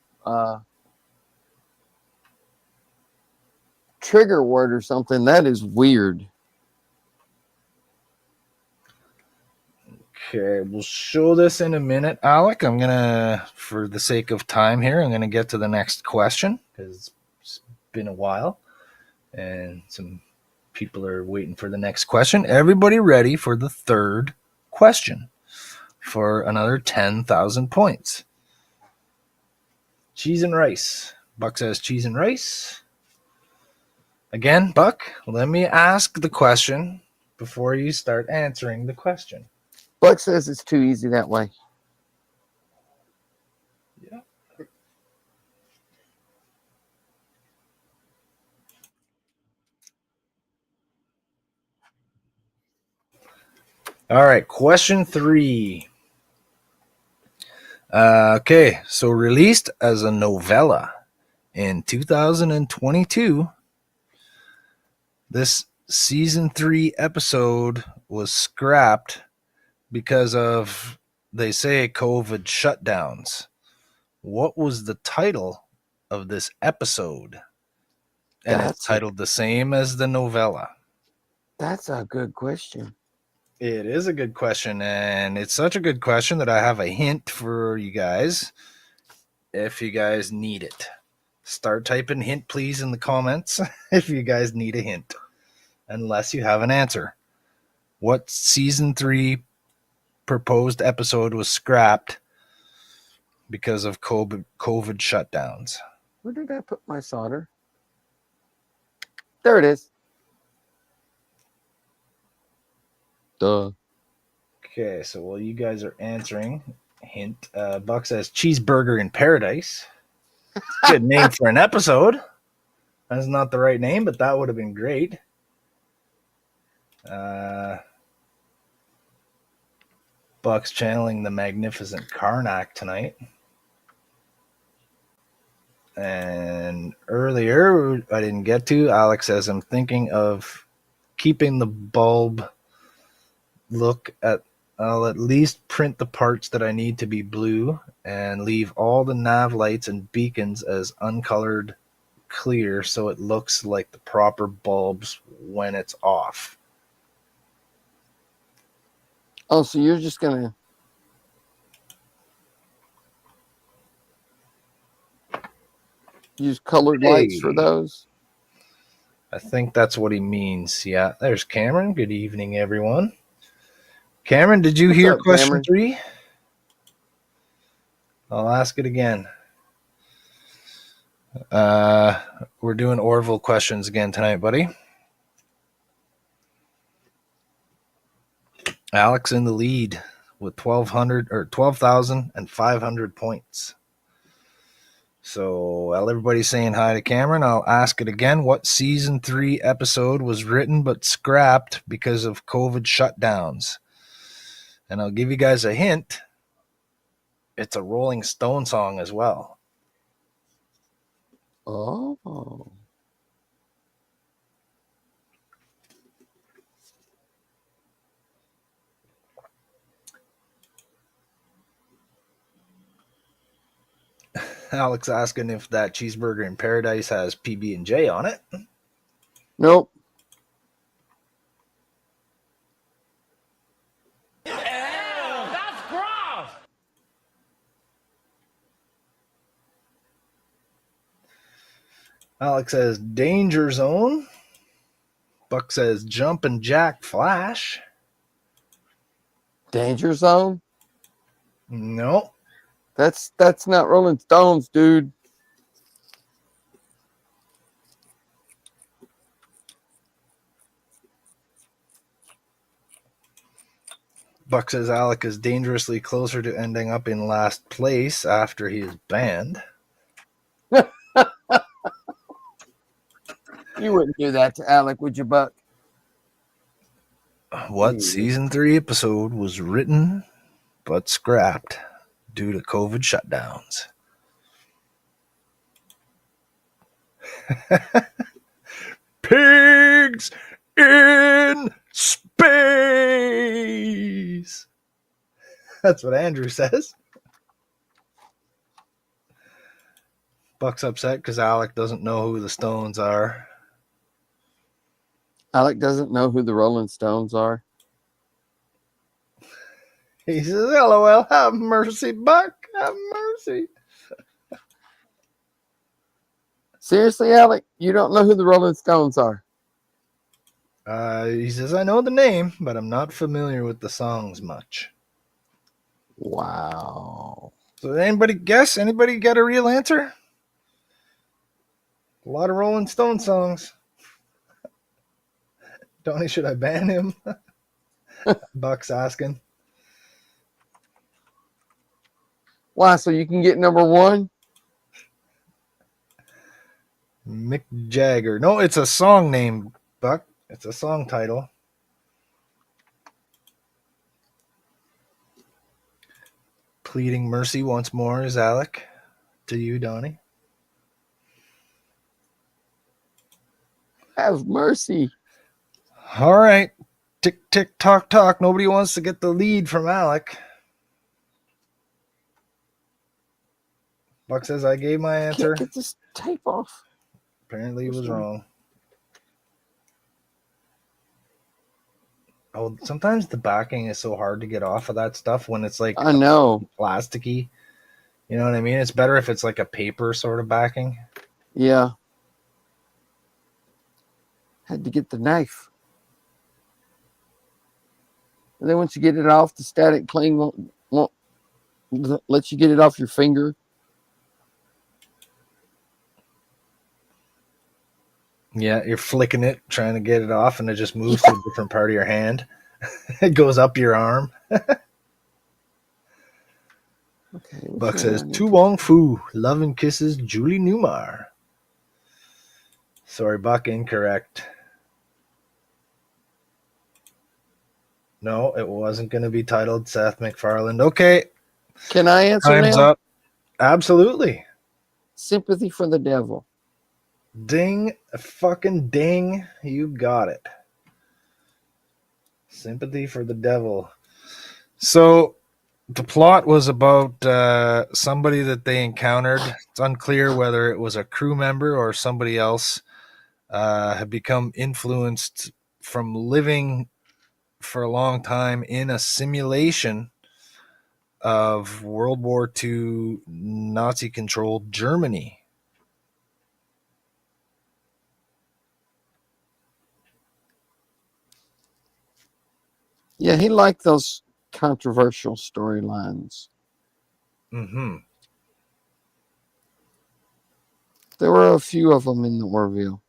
trigger word or something, that is weird. Okay, we'll show this in a minute, Alec. I'm going to, for the sake of time here, I'm going to get to the next question because it's been a while and some people are waiting for the next question. Everybody ready for the third question for another 10,000 points? Cheese and rice. Buck says cheese and rice. Again, Buck, let me ask the question before you start answering the question. Buck says it's too easy that way. Yeah. All right, question 3. Okay, so released as a novella in 2022, this season 3 episode was scrapped because of, they say, COVID shutdowns. What was the title of this episode? And it's titled the same as the novella. That's a good question. It is a good question, and it's such a good question that I have a hint for you guys if you guys need it. Start typing hint, please, in the comments if you guys need a hint, unless you have an answer. What season 3 proposed episode was scrapped because of COVID shutdowns? Where did I put my solder? There it is. Duh. Okay, so while you guys are answering, hint, Buck says Cheeseburger in Paradise. Good name for an episode. That's not the right name, but that would have been great. Buck's channeling the magnificent Karnak tonight. And earlier, I didn't get to, Alex says, I'm thinking of keeping the bulb look at I'll at least print the parts that I need to be blue and leave all the nav lights and beacons as uncolored clear so it looks like the proper bulbs when it's off. Oh, so you're just gonna use colored lights for Hey. those? I think that's what he means. Yeah, there's Cameron. Good evening, everyone. Cameron, did you What's hear up, question Cameron? 3? I'll ask it again. We're doing Orville questions again tonight, buddy. Alex in the lead with 12,500 points. So while everybody's saying hi to Cameron, I'll ask it again. What season 3 episode was written but scrapped because of COVID shutdowns? And I'll give you guys a hint. It's a Rolling Stone song as well. Oh. Alex asking if that cheeseburger in Paradise has PB&J on it. Nope. Ew, that's gross. Alex says Danger Zone. Buck says Jumpin' Jack Flash. Danger Zone? No. That's not Rolling Stones, dude. Buck says Alec is dangerously closer to ending up in last place after he is banned. You wouldn't do that to Alec, would you, Buck? What season 3 episode was written but scrapped due to COVID shutdowns? Pigs in space. That's what Andrew says. Buck's upset because Alec doesn't know who the Stones are. Alec doesn't know who the Rolling Stones are. He says, LOL, have mercy, Buck, have mercy. Seriously, Alec? You don't know who the Rolling Stones are? He says, I know the name, but I'm not familiar with the songs much. Wow. So anybody guess? Anybody got a real answer? A lot of Rolling Stone songs. Donnie, should I ban him? Buck's asking. Why, so you can get number 1? Mick Jagger. No, it's a song name, Buck. It's a song title. Pleading mercy once more is Alec. To you, Donnie. Have mercy. All right. Tick, tick, tock, tock. Nobody wants to get the lead from Alec. Buck says, I gave my answer. Can't get this tape off. Apparently he was wrong. Oh, sometimes the backing is so hard to get off of that stuff when it's like I know. plasticky. You know what I mean? It's better if it's like a paper sort of backing. Yeah. Had to get the knife. And then once you get it off, the static cling won't let you get it off your finger. Yeah, you're flicking it, trying to get it off, and it just moves to a different part of your hand. It goes up your arm. Okay. Buck says, Tu Wong Fu, Love and Kisses, Julie Newmar. Sorry, Buck, incorrect. No, it wasn't going to be titled Seth MacFarlane. Okay. Can I answer Time's now? up. Absolutely. Sympathy for the Devil. Ding, fucking ding. You got it. Sympathy for the Devil. So the plot was about somebody that they encountered. It's unclear whether it was a crew member or somebody else had become influenced from living for a long time in a simulation of World War II Nazi-controlled Germany. Yeah, he liked those controversial storylines. Mm-hmm. There were a few of them in the Orville.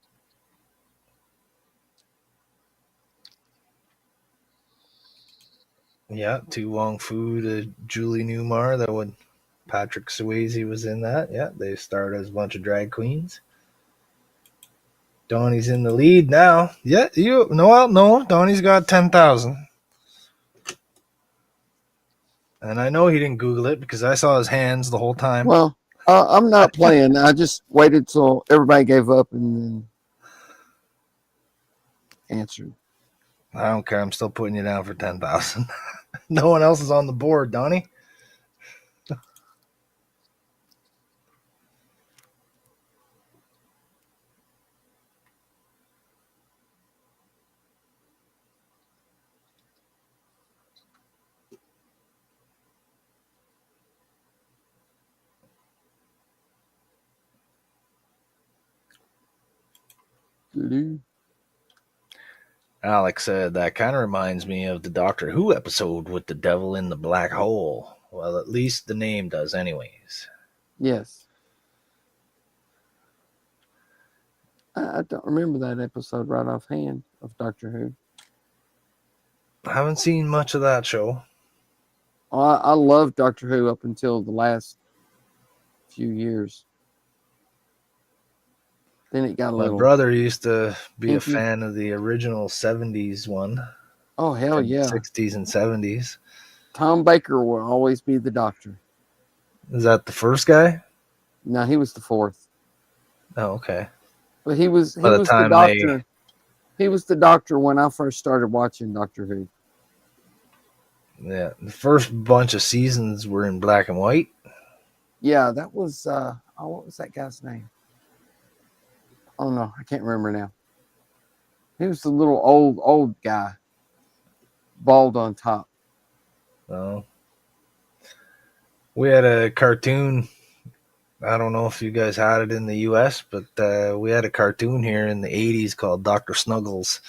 Yeah, Tu Wong Fu to Julie Newmar. That would Patrick Swayze was in that. Yeah, they starred as a bunch of drag queens. Donnie's in the lead now. Yeah, no, Donnie's got 10,000. And I know he didn't Google it because I saw his hands the whole time. Well, I'm not playing. I just waited till everybody gave up and then answered. I don't care. I'm still putting you down for 10,000. No one else is on the board, Donnie. Doo-doo. Alex said, that kind of reminds me of the Doctor Who episode with the devil in the black hole. Well, at least the name does anyways. Yes. I don't remember that episode right offhand of Doctor Who. I haven't seen much of that show. I loved Doctor Who up until the last few years. Then it got a My little. brother used to be a Kinky. fan of the original 70s one. Oh, hell yeah. 60s and 70s. Tom Baker will always be the Doctor. Is that the first guy? No, he was the fourth. Oh, okay. But he was By the time the Doctor. He was the Doctor when I first started watching Doctor Who. Yeah, the first bunch of seasons were in black and white. Yeah, that was what was that guy's name? Oh no, I can't remember now. He was the little old guy, bald on top. Oh. We had a cartoon. I don't know if you guys had it in the US, but we had a cartoon here in the 80s called Dr. Snuggles.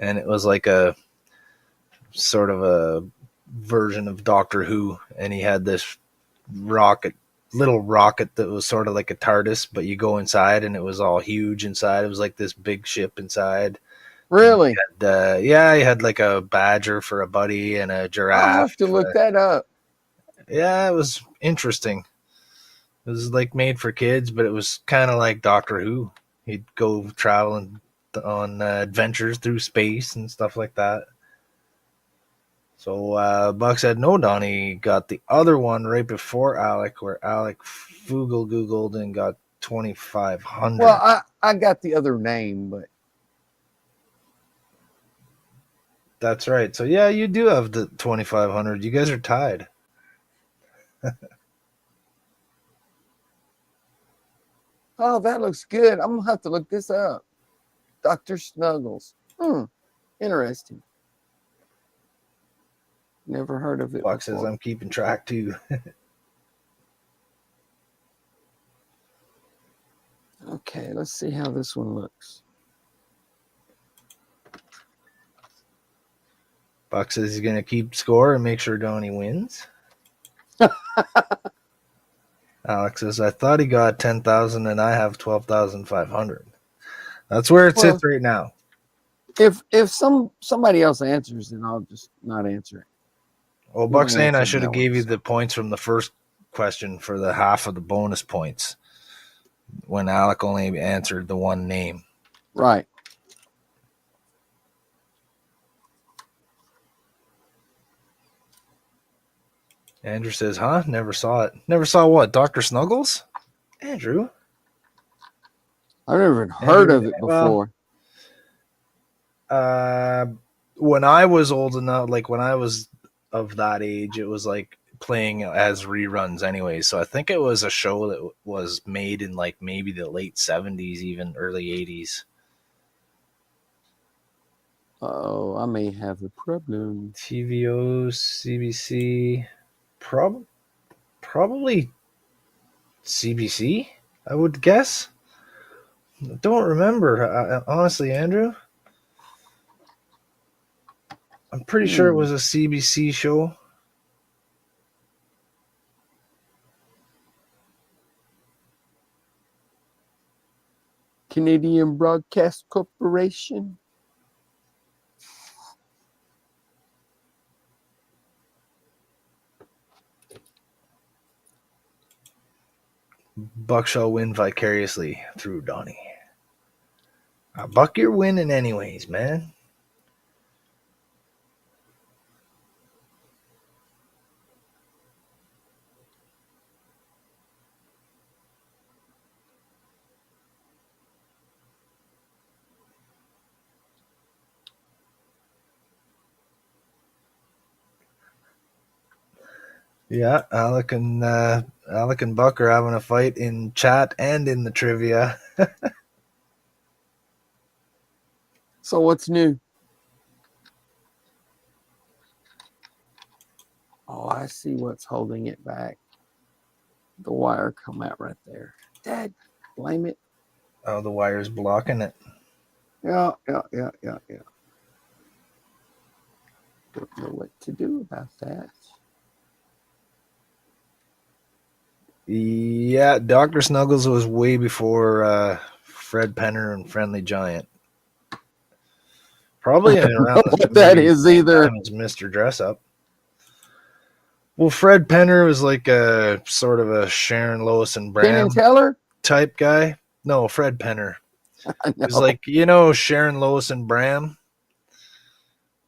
And it was like a sort of a version of Doctor Who. And he had this little rocket that was sort of like a TARDIS, but you go inside and it was all huge inside. It was like this big ship inside. Really? He had like a badger for a buddy and a giraffe. I'll have to look that up. Yeah, it was interesting. It was like made for kids, but it was kind of like Doctor Who. He'd go traveling on adventures through space and stuff like that. So Buck said, no, Donnie got the other one right before Alec, where Alec Googled and got 2,500. Well, I got the other name, but That's right. So yeah, you do have the 2,500. You guys are tied. oh, that looks good. I'm gonna have to look this up. Dr. Snuggles. Interesting. Never heard of it. Buck says, before. I'm keeping track too. Okay, let's see how this one looks. Buck says he's going to keep score and make sure Donnie wins. Alex says, I thought he got 10,000 and I have 12,500. That's where it sits right now. If somebody else answers, then I'll just not answer it. Well, Buck's saying I should have gave you the points from the first question for the half of the bonus points when Alec only answered the one name. Right. Andrew says, huh? Never saw it. Never saw what? Dr. Snuggles? Andrew? I've never heard of it before. When I was old enough, like when I was of that age, it was like playing as reruns anyway. So I think it was a show that was made in like maybe the late 70s, even early 80s. Oh, I may have a problem. TVO, CBC, probably CBC, I would guess. I don't remember, honestly, Andrew. I'm pretty sure it was a CBC show. Canadian Broadcast Corporation. Buck shall win vicariously through Donnie. Buck, you're winning anyways, man. Yeah, Alec and Buck are having a fight in chat and in the trivia. So what's new? Oh, I see what's holding it back. The wire come out right there. Dad, blame it. Oh, the wire's blocking it. Yeah. Don't know what to do about that. Yeah, Dr. Snuggles was way before Fred Penner and Friendly Giant. Probably around what that is either. As Mr. Dress Up. Well, Fred Penner was like a sort of a Sharon Lois and Penn Bram and Teller? type guy. No, Fred Penner. I It was know. like, Sharon Lois and Bram,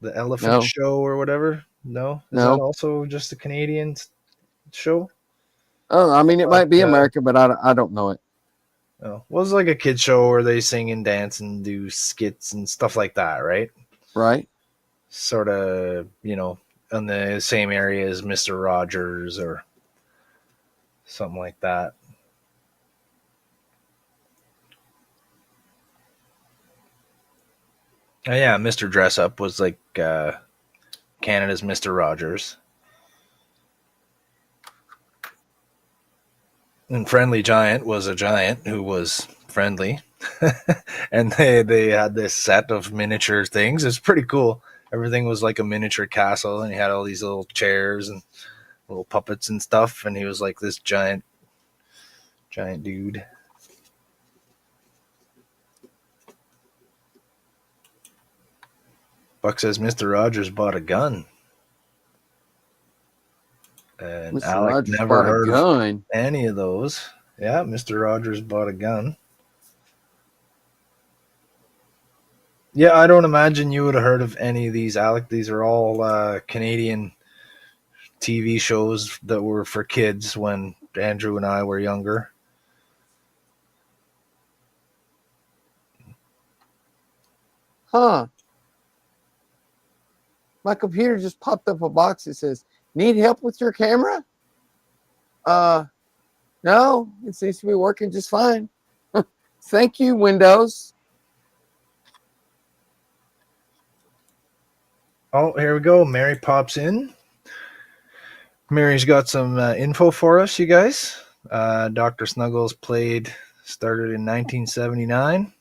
the Elephant Show or whatever. No, is that also just a Canadian show? Oh, I mean, it might be America, but I don't know it. Oh, it was like a kid show where they sing and dance and do skits and stuff like that, right? Right. Sort of, in the same area as Mr. Rogers or something like that. Oh, yeah, Mr. Dress Up was like Canada's Mr. Rogers. And Friendly Giant was a giant who was friendly. And they had this set of miniature things. It's pretty cool. Everything was like a miniature castle, and he had all these little chairs and little puppets and stuff, and he was like this giant dude. Buck says Mr. Rogers bought a gun. And Mr. Alec Rogers never bought heard a gun. of any of those. Yeah, Mr. Rogers bought a gun. Yeah, I don't imagine you would have heard of any of these, Alec. These are all Canadian TV shows that were for kids when Andrew and I were younger. Huh. My computer just popped up a box that says, "Need help with your camera?" No, it seems to be working just fine. Thank you, Windows. Oh, here we go. Mary pops in. Mary's got some info for us, you guys. Dr. Snuggles started in 1979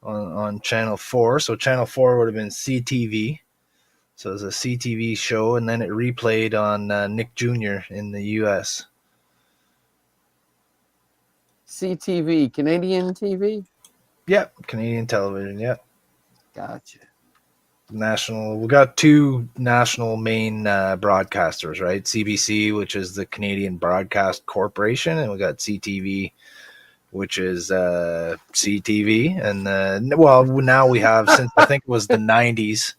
on Channel 4. So Channel 4 would have been CTV. So it was a CTV show, and then it replayed on Nick Jr. in the U.S. CTV, Canadian TV? Yep, Canadian television, yep. Gotcha. We got two national main broadcasters, right? CBC, which is the Canadian Broadcast Corporation, and we got CTV, which is CTV. And now we have, since I think it was the 90s,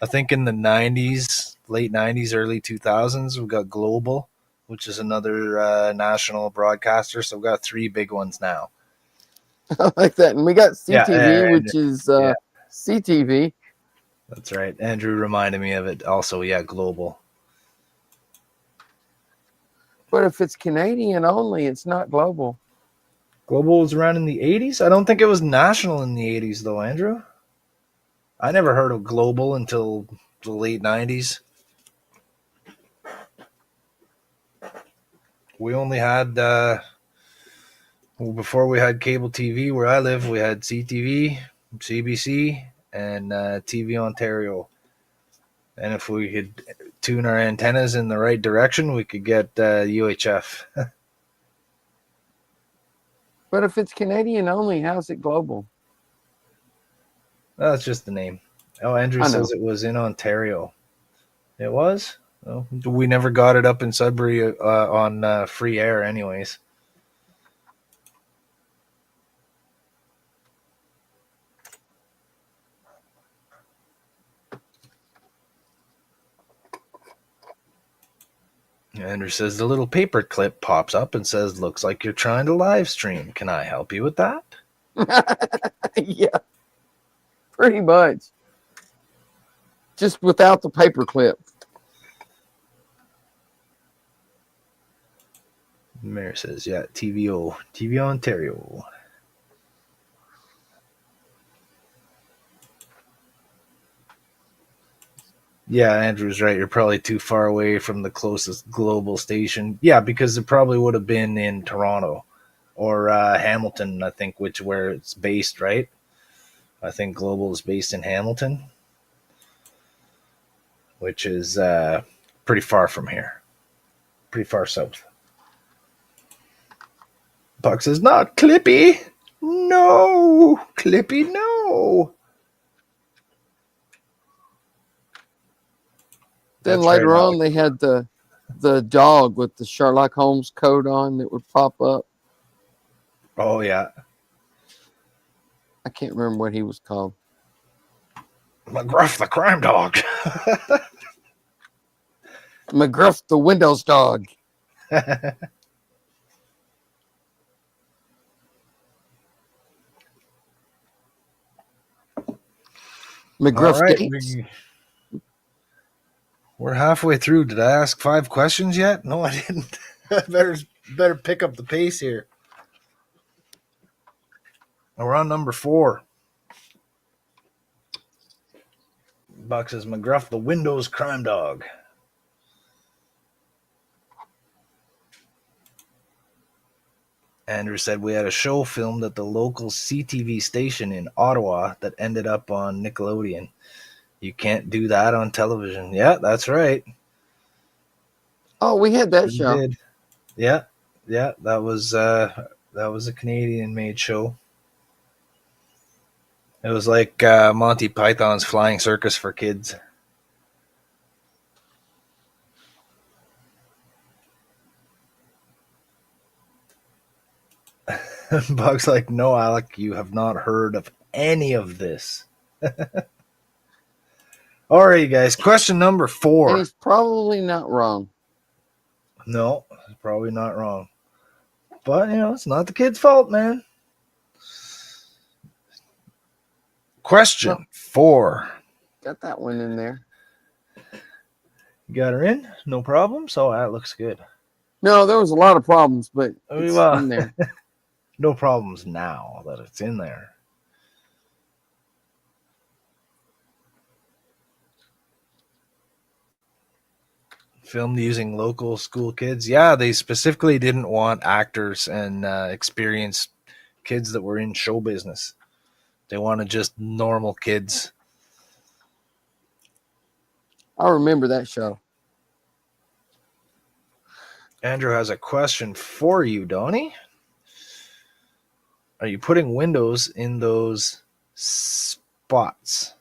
I think in the 90s, late 90s, early 2000s, we got Global, which is another national broadcaster. So we've got three big ones now. I like that. And we got CTV, which is CTV. That's right. Andrew reminded me of it also. Yeah, Global. But if it's Canadian only, it's not global. Global was around in the 80s? I don't think it was national in the 80s, though, Andrew. I never heard of global until the late 90s. We only had, before we had cable TV where I live, we had CTV, CBC, and TV Ontario. And if we could tune our antennas in the right direction, we could get UHF. But if it's Canadian only, how's it global? That's just the name. Oh, Andrew says it was in Ontario. It was? Oh, we never got it up in Sudbury on free air anyways. Andrew says the little paper clip pops up and says, looks like you're trying to live stream. Can I help you with that? Yeah, pretty much. Just without the paper clip. Mayor says, yeah, TVO, TV Ontario. Yeah, Andrew's right. You're probably too far away from the closest global station. Yeah, because it probably would have been in Toronto or Hamilton, I think, where it's based, right? I think Global is based in Hamilton, which is pretty far from here. Pretty far south. Buck says, not Clippy. No, Clippy, no. Then That's later right, on, they had the dog with the Sherlock Holmes coat on that would pop up. Oh, yeah. I can't remember what he was called. McGruff the crime dog. McGruff the Windows dog. McGruff right, Gates. We're halfway through. Did I ask 5 questions yet? No, I didn't. better pick up the pace here. We're on number 4. Buck says McGruff the Windows crime dog. Andrew said we had a show filmed at the local CTV station in Ottawa that ended up on Nickelodeon. You can't do that on television. Yeah, that's right. Oh, we had that show. Did. Yeah, that was a Canadian-made show. It was like Monty Python's Flying Circus for kids. Buck's like, no, Alec, you have not heard of any of this. All right, guys. Question number 4. And he's probably not wrong. No, probably not wrong. But, it's not the kid's fault, man. Question 4. Got that one in there. You got her in? No problems? Oh, that looks good. No, there was a lot of problems, but it's in there. No problems now that it's in there. Filmed using local school kids. Yeah, they specifically didn't want actors and experienced kids that were in show business. They wanted just normal kids. I remember that show. Andrew has a question for you, Donnie. Are you putting windows in those spots?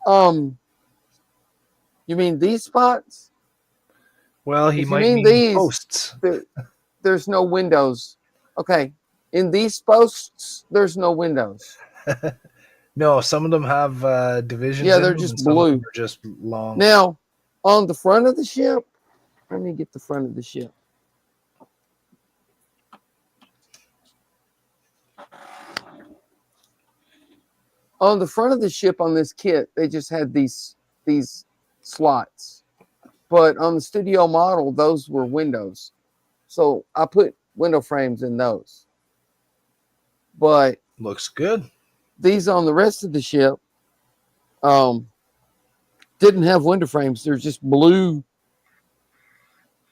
You mean these spots? Well, he If you might mean mean these, posts. There's no windows. Okay. In these posts, there's no windows. No, some of them have divisions. Yeah, in they're them, just and some of blue. them are just long. Now, on the front of the ship, let me get the front of the ship. On the front of the ship on this kit, they just had these slots But on the studio model, those were windows. So I put window frames in those. But Looks good. these on the rest of the ship didn't have window frames. They're just blue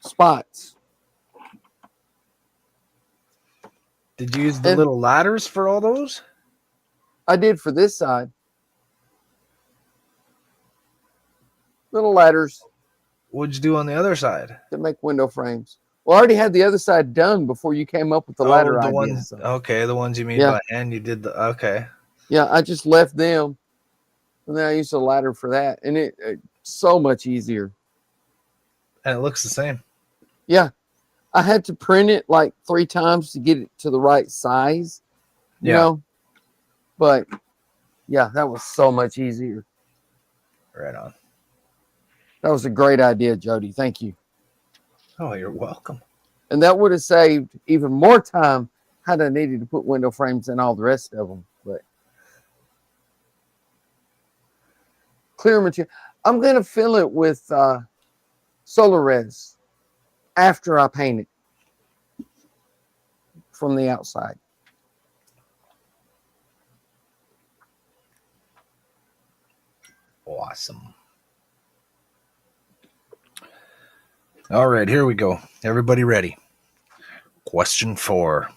spots. Did you use the And little ladders for all those? I did for this side. Little ladders What'd you do on the other side? to make window frames. Well, I already had the other side done before you came up with the ladder the idea. ones. So. Okay, the ones you made Yeah. by hand. You did the okay. Yeah, I just left them, and then I used a ladder for that, and it's so much easier. And it looks the same. Yeah, I had to print it like 3 times to get it to the right size, you know. But yeah, that was so much easier. Right on. That was a great idea, Jody. Thank you. Oh, you're welcome. And that would have saved even more time had I needed to put window frames in all the rest of them. But clear material. I'm going to fill it with solar res after I paint it from the outside. Awesome. All right, here we go. Everybody ready? Question 4.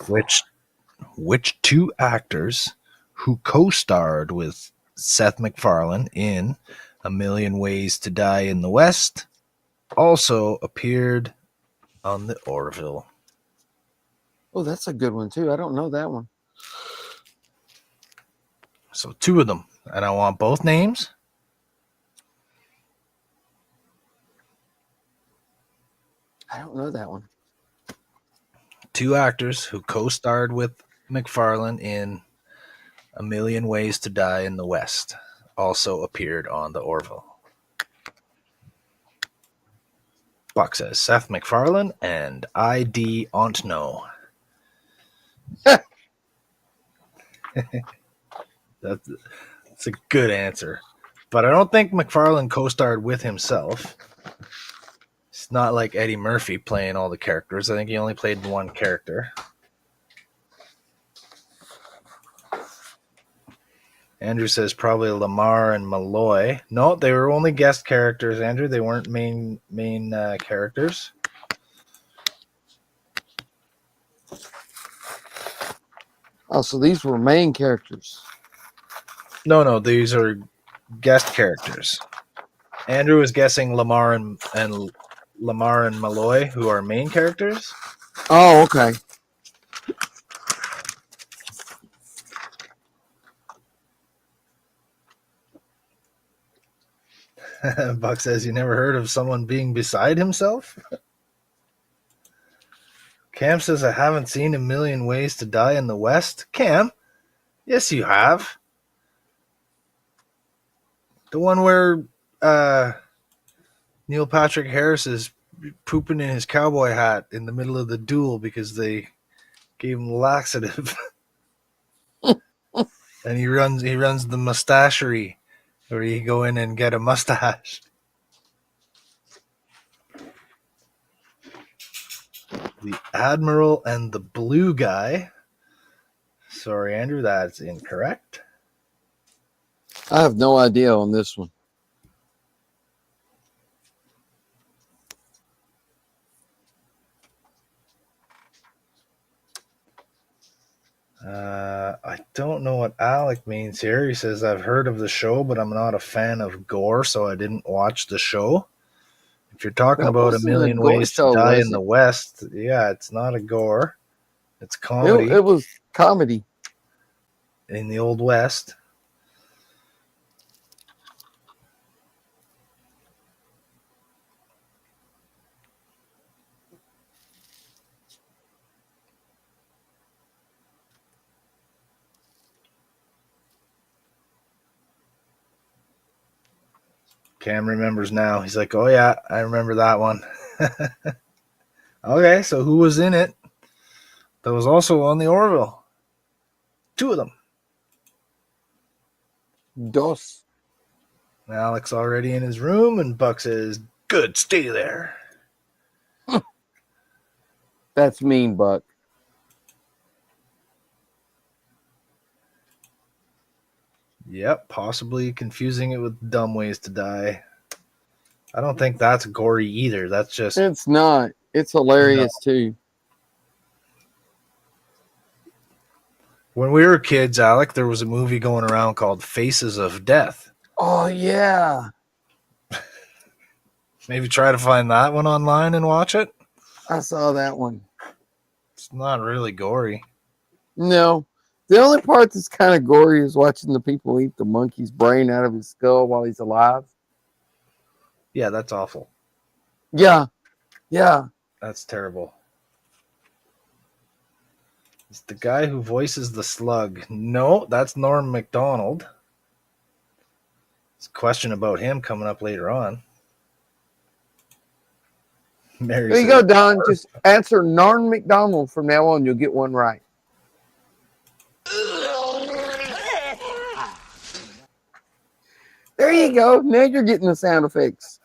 Which 2 actors who co-starred with Seth MacFarlane in A Million Ways to Die in the West also appeared on the Orville? Oh, that's a good one too. I don't know that one. So 2 of them, and I want both names. I don't know that one. 2 actors who co-starred with MacFarlane in A Million Ways to Die in the West also appeared on the Orville. Buck says Seth MacFarlane and I.D. Ontno. That's a good answer. But I don't think MacFarlane co-starred with himself. It's not like Eddie Murphy playing all the characters. I think he only played one character. Andrew says probably Lamar and Malloy. No, they were only guest characters, Andrew. They weren't main characters. Oh, so these were main characters. No, these are guest characters. Andrew is guessing Lamar and Malloy, who are main characters. Oh, okay. Buck says you never heard of someone being beside himself? Cam says I haven't seen A Million Ways to Die in the West. Cam, yes you have. The one where Neil Patrick Harris is pooping in his cowboy hat in the middle of the duel because they gave him laxative. And he runs the mustachery where you go in and get a mustache. The Admiral and the Blue Guy. Sorry, Andrew, that's incorrect. I have no idea on this one. I don't know what Alec means here. He says, I've heard of the show, but I'm not a fan of gore, so I didn't watch the show. If you're talking That about A wasn't a Million gore Ways show, to Die was in the it? West, yeah, it's not a gore. It's comedy It was comedy. in the Old West. Cam remembers now. He's like, oh yeah, I remember that one. Okay, so who was in it that was also on the Orville? 2 of them. Dos. Alex already in his room, and Buck says, "Good, stay there." That's mean, Buck. Yep, possibly confusing it with Dumb Ways to Die. I don't think that's gory either. That's just... It's not. It's hilarious too. When we were kids, Alec, there was a movie going around called Faces of Death. Oh yeah. Maybe try to find that one online and watch it. I saw that one. It's not really gory. No. The only part that's kind of gory is watching the people eat the monkey's brain out of his skull while he's alive. Yeah, that's awful. Yeah. Yeah. That's terrible. It's the guy who voices the slug. No, that's Norm Macdonald. There's a question about him coming up later on. Mary There you go, Don. Just answer Norm McDonald from now on. You'll get one right. There you go. Now you're getting the sound effects.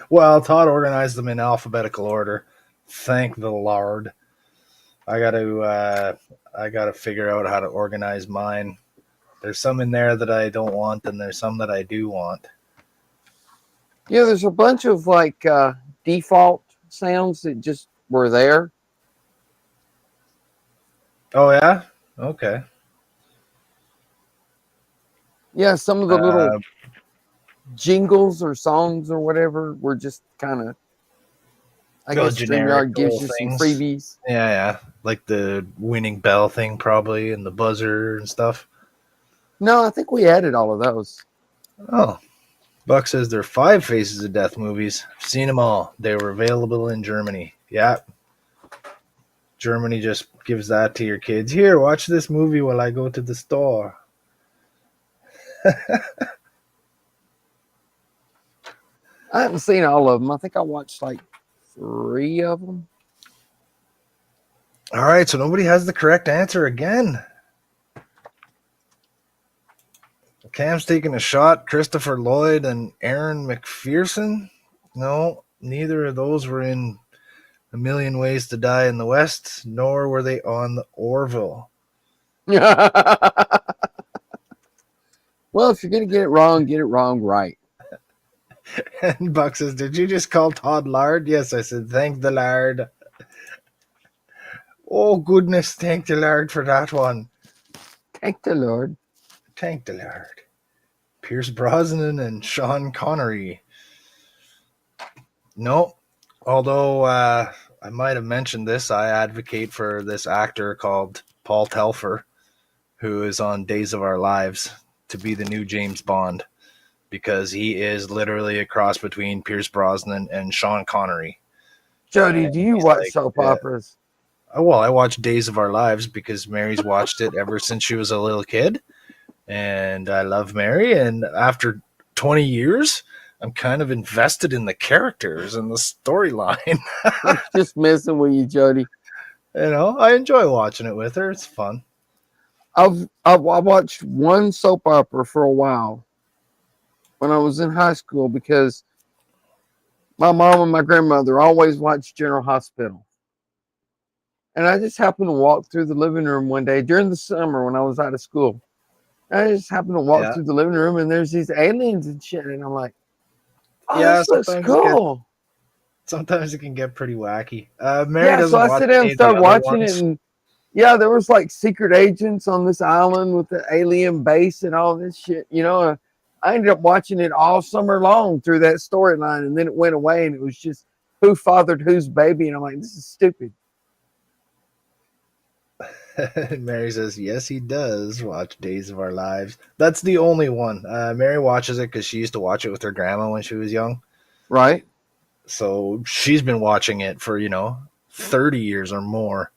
Well, Todd organized them in alphabetical order. Thank the Lord. I gotta figure out how to organize mine. There's some in there that I don't want, and there's some that I do want. Yeah, there's a bunch of like default sounds that just were there. Oh yeah? Okay. Yeah, some of the little jingles or songs or whatever were just kind of, I guess StreamYard gives you some freebies. Yeah. Like the winning bell thing probably, and the buzzer and stuff. No, I think we added all of those. Oh. Buck says there are 5 Faces of Death movies. I've seen them all. They were available in Germany. Yeah. Germany just gives that to your kids. Here, watch this movie while I go to the store. I haven't seen all of them. I think I watched like 3 of them. All right, so nobody has the correct answer again. Cam's taking a shot. Christopher Lloyd and Aaron McPherson. No, neither of those were in A Million Ways to Die in the West, nor were they on the Orville. Well, if you're going to get it wrong right. And Buck says, did you just call Todd Lard? Yes, I said, thank the Lard. Oh, goodness, thank the Lord for that one. Thank the Lord. Thank the Lord. Pierce Brosnan and Sean Connery. No, although I might have mentioned this, I advocate for this actor called Paul Telfer, who is on Days of Our Lives, to be the new James Bond, because he is literally a cross between Pierce Brosnan and Sean Connery. Jody, do you watch soap operas? Well, I watch Days of Our Lives because Mary's watched it ever since she was a little kid. And I love Mary. And after 20 years, I'm kind of invested in the characters and the storyline. I'm just messing with you, Jody. You know, I enjoy watching it with her. It's fun. I watched one soap opera for a while when I was in high school because my mom and my grandmother always watched General Hospital. And I just happened to walk through the living room one day during the summer when I was out of school. I just happened to walk through the living room and there's these aliens and shit. And I'm like, oh, this looks cool. Sometimes it can get pretty wacky. Mary so I sit down and start watching it. And there was like secret agents on this island with the alien base and all this shit. You know, I ended up watching it all summer long through that storyline. And then it went away and it was just who fathered whose baby. And I'm like, this is stupid. Mary says, yes, he does watch Days of Our Lives. That's the only one. Mary watches it because she used to watch it with her grandma when she was young. Right. So she's been watching it for, 30 years or more.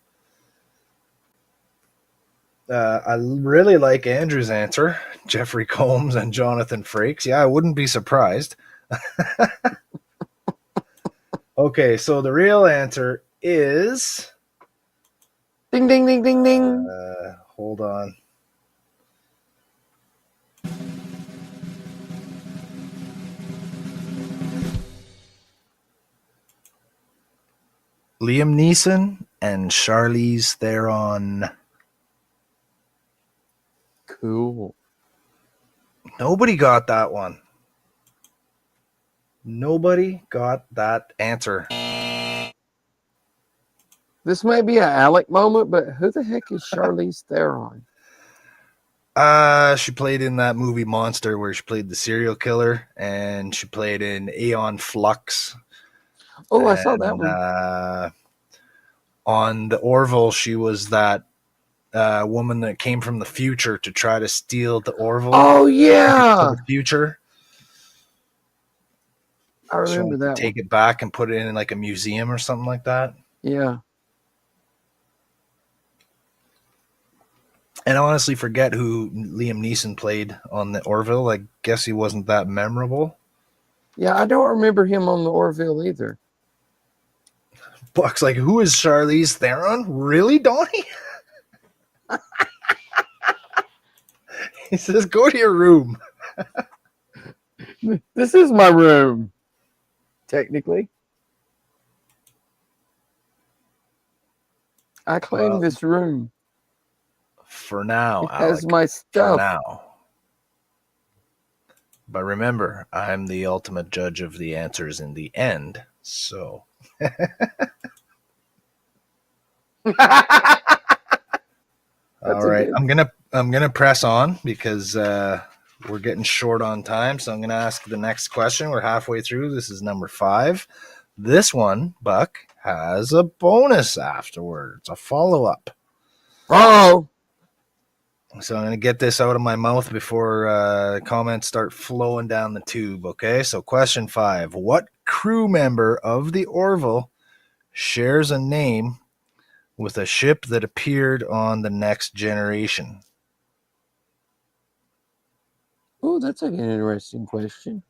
I really like Andrew's answer. Jeffrey Combs and Jonathan Frakes. Yeah, I wouldn't be surprised. Okay, so the real answer is... Ding, ding, ding, ding, ding. Hold on. Liam Neeson and Charlize Theron. Cool. Nobody got that one. Nobody got that answer. This may be an Alec moment, but who the heck is Charlize Theron? She played in that movie Monster where she played the serial killer, and she played in Aeon Flux. Oh, I saw that one. On the Orville, she was that woman that came from the future to try to steal the Orville. Oh, yeah. The future. I remember that take it back and put it in like a museum or something like that. Yeah. And I honestly forget who Liam Neeson played on the Orville. I guess he wasn't that memorable. Yeah, I don't remember him on the Orville either. Buck's like, who is Charlize Theron? Really, Donnie? He says, go to your room. This is my room, technically. I claim this room. For now, it has my stuff. For now. But remember, I'm the ultimate judge of the answers in the end. So. All right, I'm gonna press on because we're getting short on time. So I'm gonna ask the next question. We're halfway through. This is number 5. This one, Buck, has a bonus afterwards, a follow-up. Oh. So I'm going to get this out of my mouth before comments start flowing down the tube, okay? So question 5. What crew member of the Orville shares a name with a ship that appeared on The Next Generation? Oh, that's an interesting question.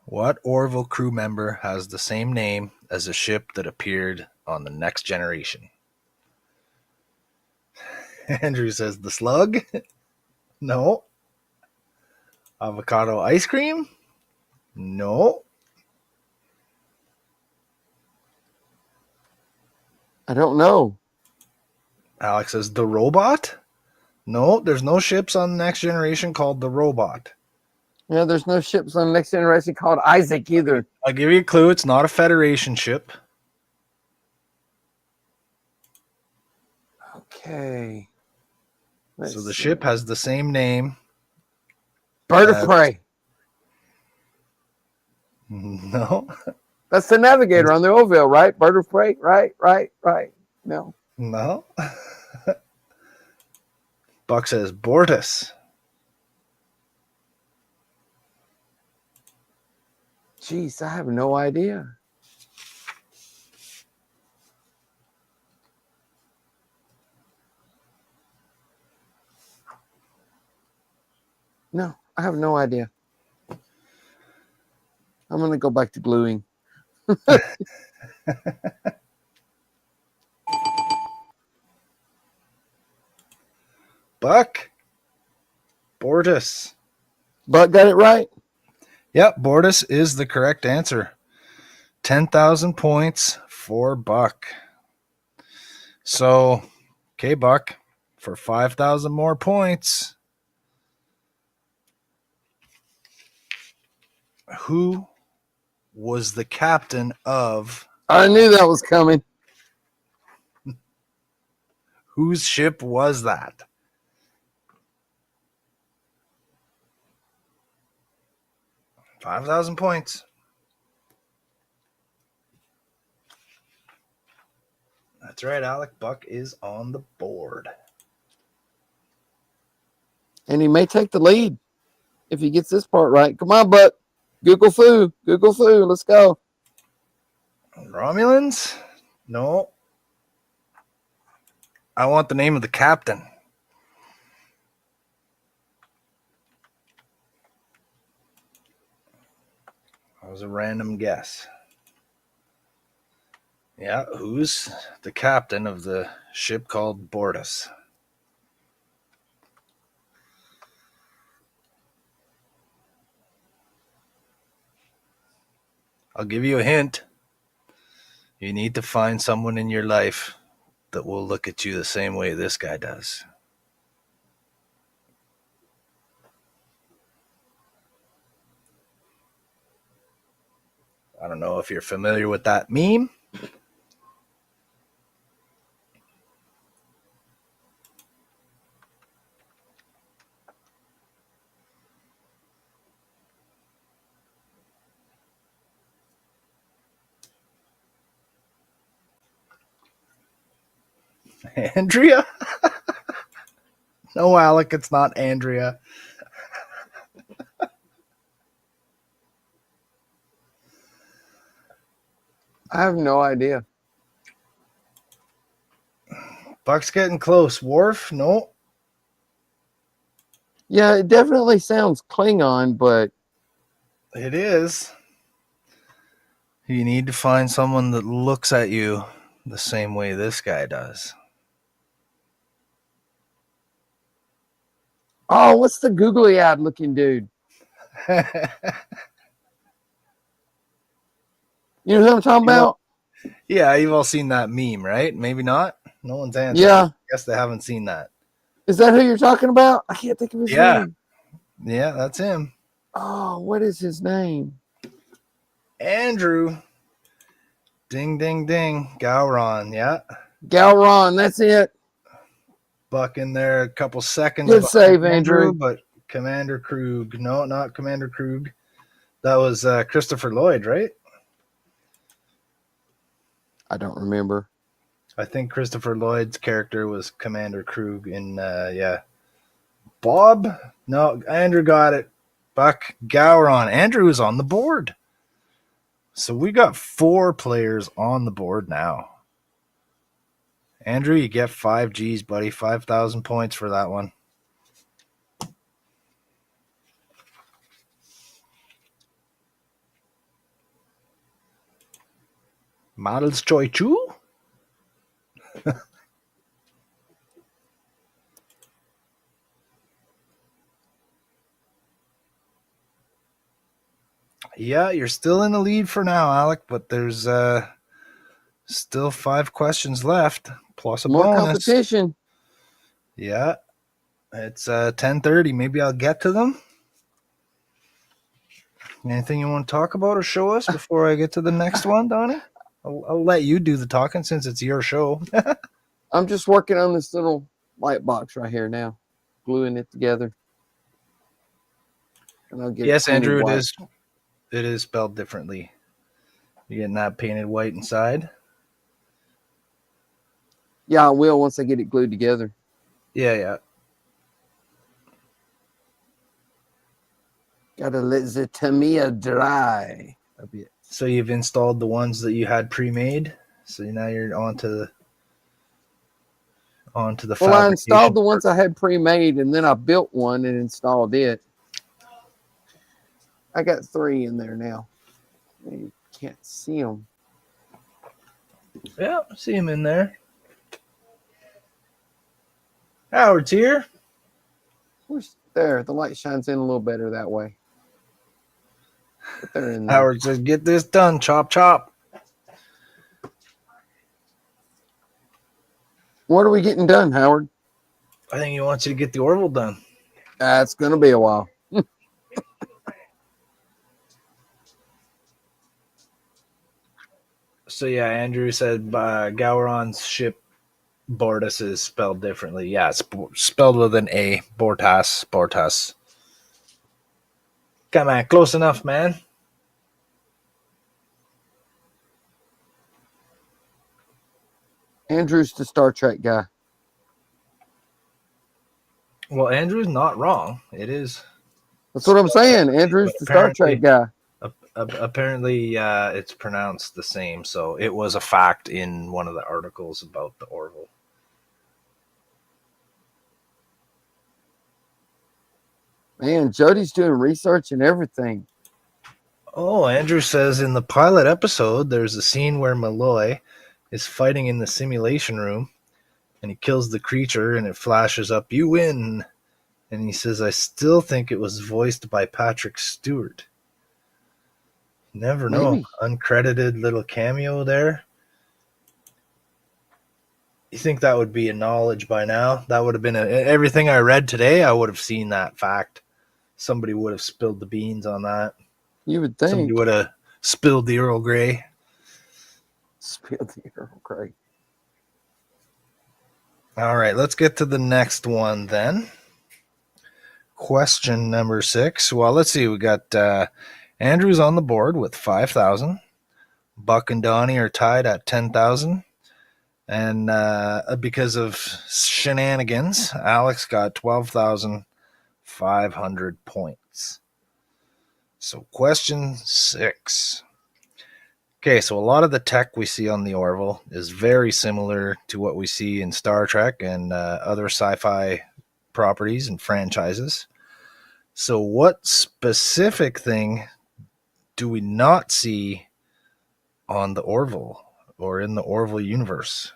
What Orville crew member has the same name as a ship that appeared on The Next Generation? Andrew says the Slug. No. Avocado ice cream? No. I don't know. Alex says the Robot? No, there's no ships on the Next Generation called the Robot. Yeah, there's no ships on the Next Generation called Isaac either. I'll give you a clue. It's not a Federation ship. Okay. So the ship has the same name. Bird of Prey. No. That's the Navigator on the Orville, right? Bird of Prey, right. No. No. Buck says Bortus. Jeez, I have no idea. No, I have no idea. I'm going to go back to gluing. Buck. Bortus. Buck got it right? Yep, Bortus is the correct answer. 10,000 points for Buck. So, okay, Buck, for 5,000 more points, who was the captain of... I knew that was coming. Whose ship was that? $5,000 points. That's right, Alec. Buck is on the board. And he may take the lead if he gets this part right. Come on, Buck. Google foo. Google foo. Let's go. Romulans? No. I want the name of the captain. That was a random guess. Yeah, who's the captain of the ship called Bortus? I'll give you a hint. You need to find someone in your life that will look at you the same way this guy does. I don't know if you're familiar with that meme. Andrea? No, Alec, it's not Andrea. I have no idea. Buck's getting close. Worf? No. Yeah, it definitely sounds Klingon, but It is. You need to find someone that looks at you the same way this guy does. oh, what's the googly-eyed looking dude? You know who I'm talking about? Yeah, you've all seen that meme, right? Maybe not. No one's answering. Yeah. I guess they haven't seen that. Is that who you're talking about? I can't think of his name. Yeah, that's him. Oh, what is his name? Andrew. Ding, ding, ding. Gowron, yeah. Galron, that's it. Buck in there a couple seconds. Good save, Andrew. But Commander Krug. No, not Commander Krug. That was Christopher Lloyd, right? I don't remember. I think Christopher Lloyd's character was Commander Krug in, Bob? No, Andrew got it. Buck, Gowron. Andrew is on the board. So we got 4 players on the board now. Andrew, you get 5 G's, buddy. 5,000 points for that one. Models Choi Chu? Yeah, you're still in the lead for now, Alec, but there's still 5 questions left, plus a More bonus. competition. Yeah, it's 10:30. Maybe I'll get to them. Anything you want to talk about or show us before I get to the next one, Donnie? I'll let you do the talking since it's your show. I'm just working on this little light box right here now, gluing it together. And I'll get Yes, it painted Andrew, white. it is spelled differently. You're getting that painted white inside? Yeah, I will once I get it glued together. Yeah. Gotta let the Tamiya dry a bit. So you've installed the ones that you had pre-made. So now you're onto the Well, I fabrication. installed the ones I had pre-made, and then I built one and installed it. I got 3 in there now. You can't see them. Yeah, see him in there. Howard's here. Where's there? The light shines in a little better that way. But they're in there. Howard says, "Get this done, chop chop." What are we getting done, Howard? I think he wants you to get the Orville done. It's gonna be a while. So yeah, Andrew said Gowron's ship Bortus is spelled differently. Yeah, it's spelled with an A. Bortas. Come on, close enough, man. Andrew's the Star Trek guy. Well, Andrew's not wrong. It is. That's what I'm saying. Andrew's the Star Trek guy. Apparently, it's pronounced the same. So it was a fact in one of the articles about the Orville. Man, Jody's doing research and everything. Oh, Andrew says in the pilot episode, there's a scene where Malloy is fighting in the simulation room, and he kills the creature, and it flashes up, "You win." And he says, "I still think it was voiced by Patrick Stewart." Never know. Maybe. Uncredited little cameo there. You think that would be a knowledge by now? That would have been everything I read today. I would have seen that fact. Somebody would have spilled the beans on that. You would Somebody think. would have spilled the Earl Grey. Spill the Earl Grey. All right, let's get to the next one then. Question number 6. Well, let's see. We got Andrew's on the board with 5,000. Buck and Donnie are tied at 10,000. And because of shenanigans, Alex got 12,500 points. So question 6. Okay, so a lot of the tech we see on the Orville is very similar to what we see in Star Trek and other sci-fi properties and franchises. So what specific thing do we not see on the Orville or in the Orville universe?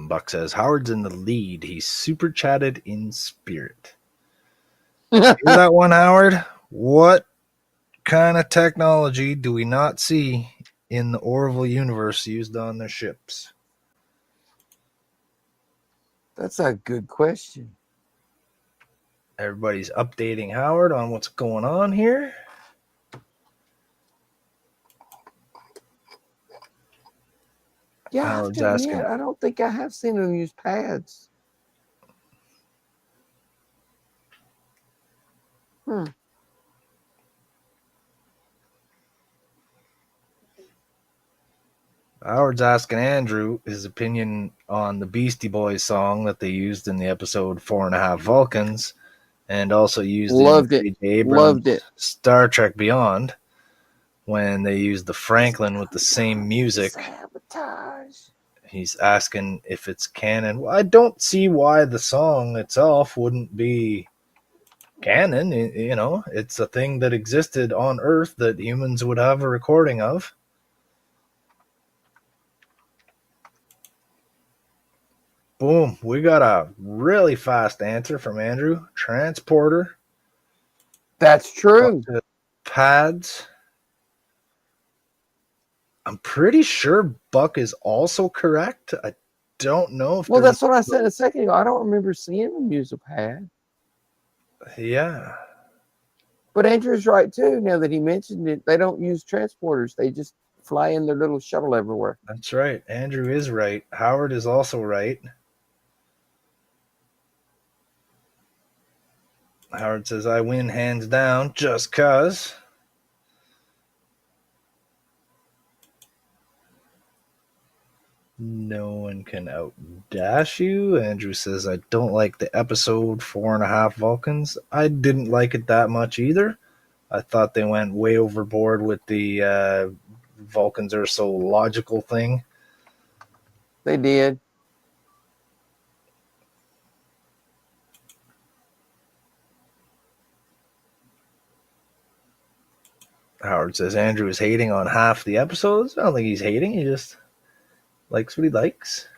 Buck says, Howard's in the lead. He's super chatted in spirit. Hear that one, Howard? What kind of technology do we not see in the Orville universe used on their ships? That's a good question. Everybody's updating Howard on what's going on here. Yeah, Howard's I asking. I don't think I have seen them use pads. Howard's asking Andrew his opinion on the Beastie Boys song that they used in the episode 4.5 Vulcans, and also used Loved in it. J.J. Abrams' Loved it. Star Trek Beyond when they used the Franklin with the same music. Sabotage. He's asking if it's canon. Well, I don't see why the song itself wouldn't be canon. You know, it's a thing that existed on Earth that humans would have a recording of. Boom. We got a really fast answer from Andrew. Transporter. That's true. Pads. I'm pretty sure Buck is also correct. I don't know if. Well, that's what I said a second ago. I don't remember seeing them use a pad. Yeah. But Andrew's right too. Now that he mentioned it, they don't use transporters. They just fly in their little shuttle everywhere. That's right. Andrew is right. Howard is also right. Howard says, I win hands down just cuz. No one can outdash you. Andrew says, I don't like the episode 4.5 Vulcans. I didn't like it that much either. I thought they went way overboard with the Vulcans are so logical thing. They did. Howard says Andrew is hating on half the episodes. I don't think he's hating. He just likes what he likes.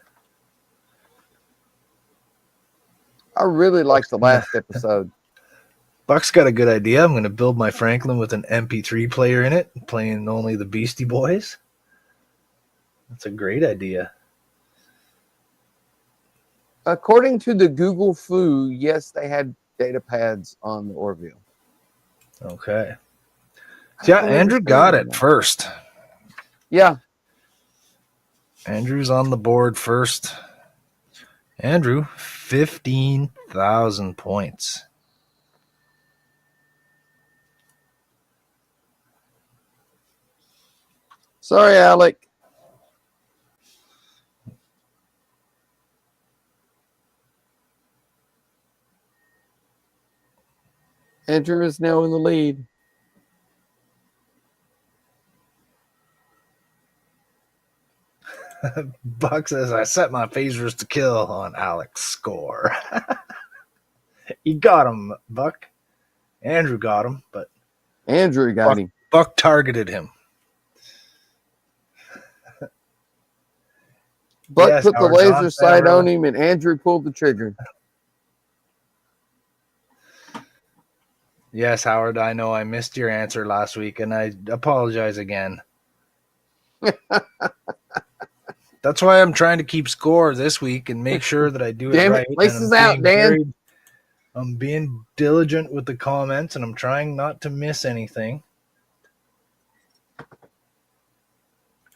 I really liked the last episode. Buck's got a good idea. I'm going to build my Franklin with an MP3 player in it, playing only the Beastie Boys. That's a great idea. According to the Google Foo, yes, they had data pads on the Orville. Okay. Yeah, Andrew got it first. Yeah. Andrew's on the board first. Andrew, 15,000 points. Sorry, Alec. Andrew is now in the lead. Buck says, I set my phasers to kill on Alec's score. You got him, Buck. Andrew got him, but Andrew got him. Buck targeted him. Buck put the laser sight on him, and Andrew pulled the trigger. Yes, Howard, I know I missed your answer last week, and I apologize again. That's why I'm trying to keep score this week and make sure that I do it Damn right. it, laces out, Dan. I'm being diligent with the comments, and I'm trying not to miss anything.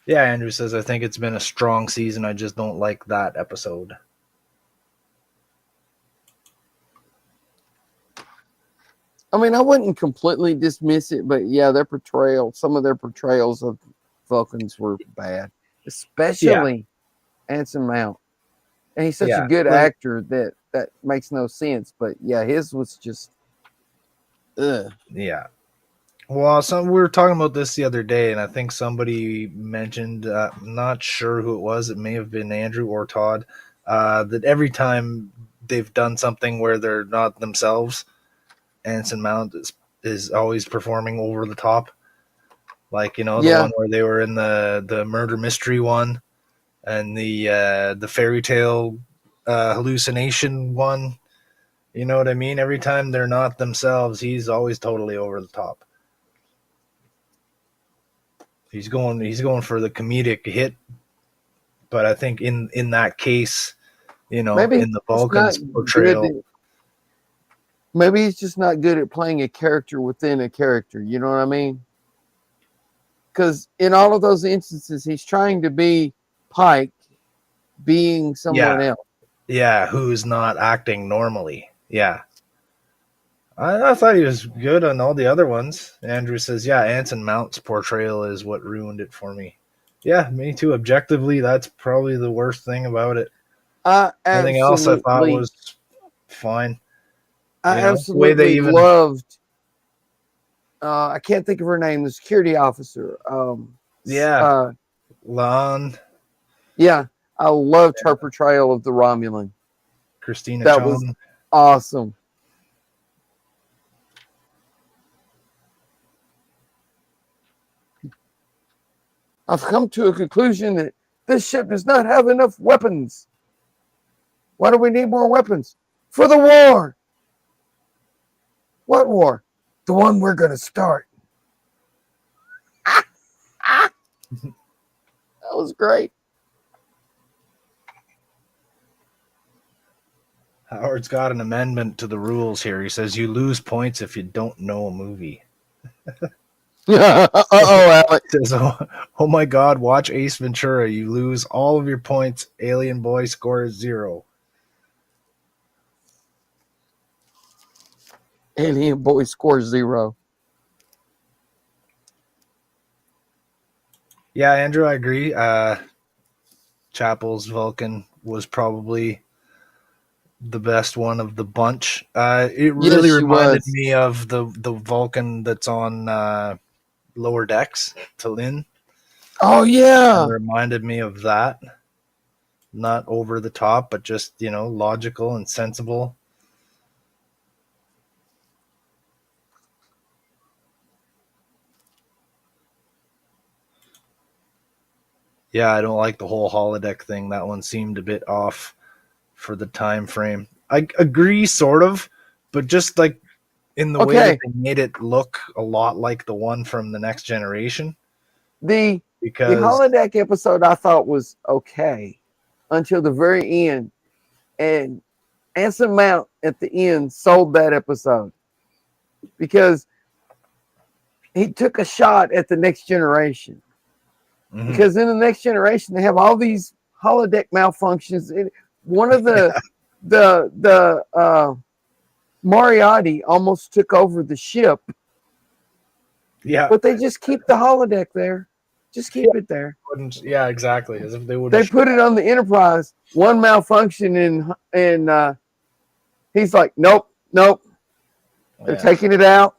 Yeah, Andrew says, I think it's been a strong season. I just don't like that episode. I mean, I wouldn't completely dismiss it, but yeah, some of their portrayals of Vulcans were bad, especially Anson Mount. And he's such a good actor that makes no sense. But yeah, his was just, ugh. Yeah. Well, we were talking about this the other day, and I think somebody mentioned, I'm not sure who it was, it may have been Andrew or Todd, that every time they've done something where they're not themselves, Anson Mount is always performing over the top. Like, the one where they were in the murder mystery one and the fairy tale hallucination one. You know what I mean? Every time they're not themselves, he's always totally over the top. He's going for the comedic hit, but I think in that case, Maybe in the Vulcan's portrayal, maybe he's just not good at playing a character within a character. You know what I mean? Because in all of those instances, he's trying to be Pike, being someone else. Yeah, who's not acting normally. Yeah. I thought he was good on all the other ones. Andrew says, yeah, Anson Mount's portrayal is what ruined it for me. Yeah, me too. Objectively, that's probably the worst thing about it. Everything else I thought was fine. I absolutely loved, I can't think of her name, the security officer. Lon. Yeah, I loved her portrayal of the Romulan. Christina That Chong. was awesome. I've come to a conclusion that this ship does not have enough weapons. Why do we need more weapons? For the war. What war? The one we're going to start. That was great. Howard's got an amendment to the rules here. He says you lose points if you don't know a movie. Alex. Says, oh my God, watch Ace Ventura. You lose all of your points. Alien Boy scores 0. Alien Boy scores 0. Yeah, Andrew, I agree. Chapel's Vulcan was probably the best one of the bunch. It really reminded me of the Vulcan that's on Lower Decks to Lynn. Oh, yeah. It reminded me of that. Not over the top, but just, logical and sensible. Yeah, I don't like the whole holodeck thing. That one seemed a bit off for the time frame. I agree, sort of, but just like in the way that they made it look a lot like the one from The Next Generation. The holodeck episode I thought was okay until the very end. And Anson Mount at the end sold that episode because he took a shot at The Next Generation. Mm-hmm. Because in The Next Generation, they have all these holodeck malfunctions. One of the Moriarty almost took over the ship. Yeah. But they just keep the holodeck there. Just keep it there. Yeah, exactly. As if they would. They put it on the Enterprise. One malfunction, and he's like, nope. They're taking it out.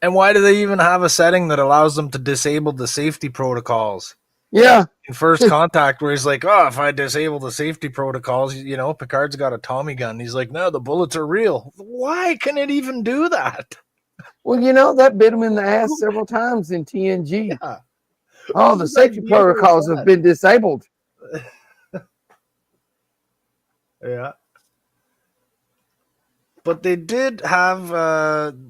And why do they even have a setting that allows them to disable the safety protocols? Yeah. In First Contact, where he's like, oh, if I disable the safety protocols, Picard's got a Tommy gun. He's like, no, the bullets are real. Why can it even do that? Well, that bit him in the ass several times in TNG. Yeah. Oh, the safety protocols have been disabled. Yeah. But they did have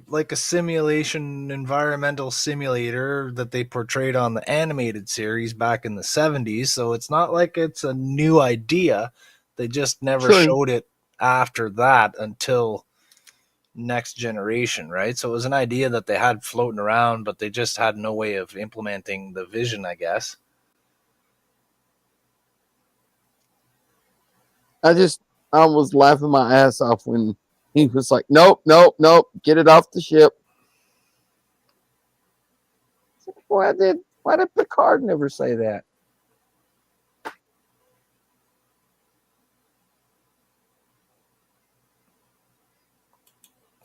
like a simulation, environmental simulator that they portrayed on the animated series back in the 70s. So it's not like it's a new idea. They just never True. showed it after that until Next Generation, right? So it was an idea that they had floating around, but they just had no way of implementing the vision, I guess. I was laughing my ass off when he was like, nope, nope, nope, get it off the ship. Why did Picard never say that?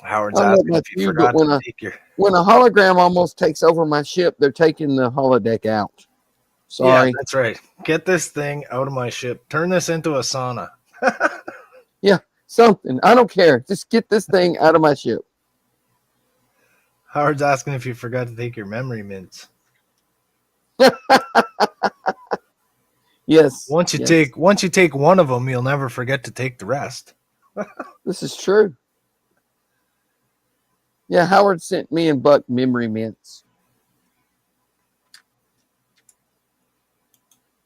Howard's I don't know asking about if you you, forgot but to take your... when a hologram almost takes over my ship, they're taking the holodeck out. Yeah, Sorry. that's right. Get this thing out of my ship. Turn this into a sauna. Yeah, something. I don't care. Just get this thing out of my ship. Howard's asking if you forgot to take your memory mints. Yes. Once you yes. take one of them, you'll never forget to take the rest. This is true. Yeah, Howard sent me and Buck memory mints.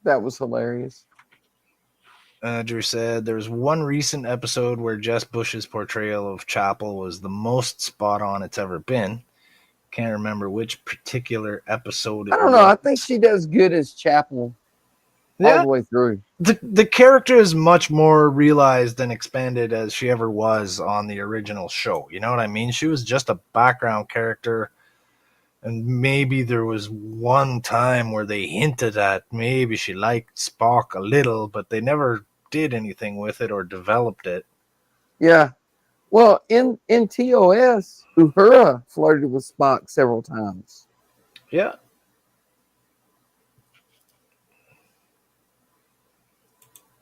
That was hilarious. Drew said there's one recent episode where Jess Bush's portrayal of Chapel was the most spot on it's ever been. Can't remember which particular episode it I don't know. was. I think she does good as Chapel all Yeah, the way through. the character is much more realized and expanded as she ever was on the original show. You know what I mean? She was just a background character, and maybe there was one time where they hinted at maybe she liked Spock a little, but they never did anything with it or developed it. Yeah. Well, in TOS, Uhura flirted with Spock several times. Yeah.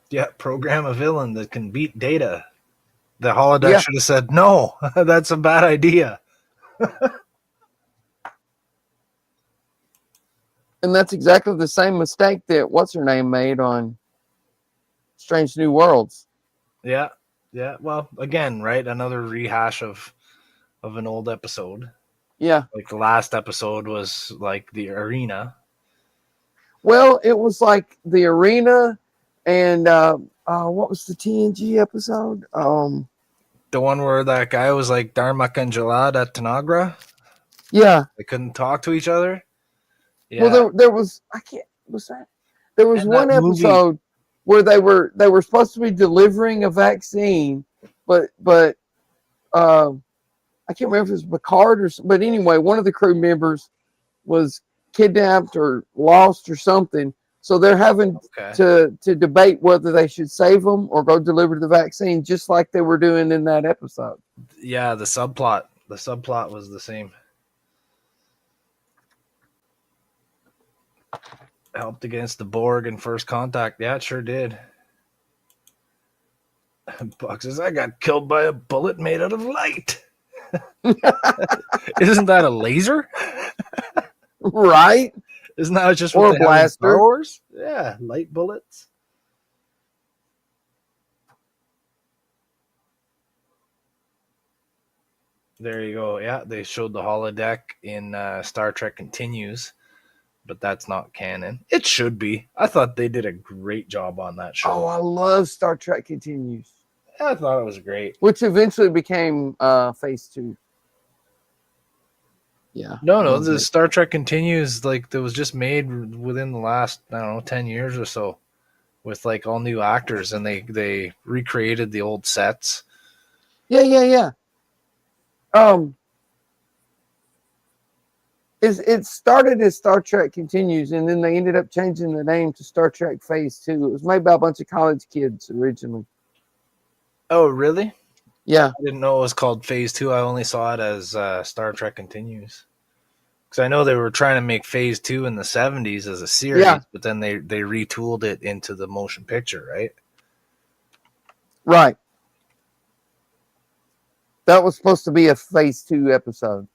Yeah, program a villain that can beat Data. The holodeck should have said, no, that's a bad idea. And that's exactly the same mistake that What's-Her-Name made on Strange New Worlds. Yeah. Yeah. Well, again, right? Another rehash of an old episode. Yeah. Like the last episode was like the arena. Well, it was like the arena and what was the TNG episode? The one where that guy was like Darmak and Jalad at Tanagra. Yeah. They couldn't talk to each other. Yeah. Well, there was there was And one that episode where they were supposed to be delivering a vaccine, but I can't remember if it was Picard or, but anyway, one of the crew members was kidnapped or lost or something. So they're having to debate whether they should save them or go deliver the vaccine, just like they were doing in that episode. Yeah, the subplot was the same. Helped against the Borg in First Contact. Yeah, it sure did. Buck says, I got killed by a bullet made out of light. Isn't that a laser? Right? Isn't that just or what a they have in blaster? Star Wars? Yeah, light bullets. There you go. Yeah, they showed the holodeck in Star Trek Continues, but that's not canon. It should be. I thought they did a great job on that show. Oh, I love Star Trek Continues. I thought it was great. Which eventually became Phase 2. Yeah. No, the Star Trek Continues, like, that was just made within the last, I don't know, 10 years or so with, like, all new actors, and they recreated the old sets. Yeah. It started as Star Trek Continues, and then they ended up changing the name to Star Trek Phase 2. It was made by a bunch of college kids originally. Oh, really? Yeah. I didn't know it was called Phase 2. I only saw it as Star Trek Continues. Because I know they were trying to make Phase 2 in the 70s as a series, but then they retooled it into the motion picture, right? Right. That was supposed to be a Phase 2 episode.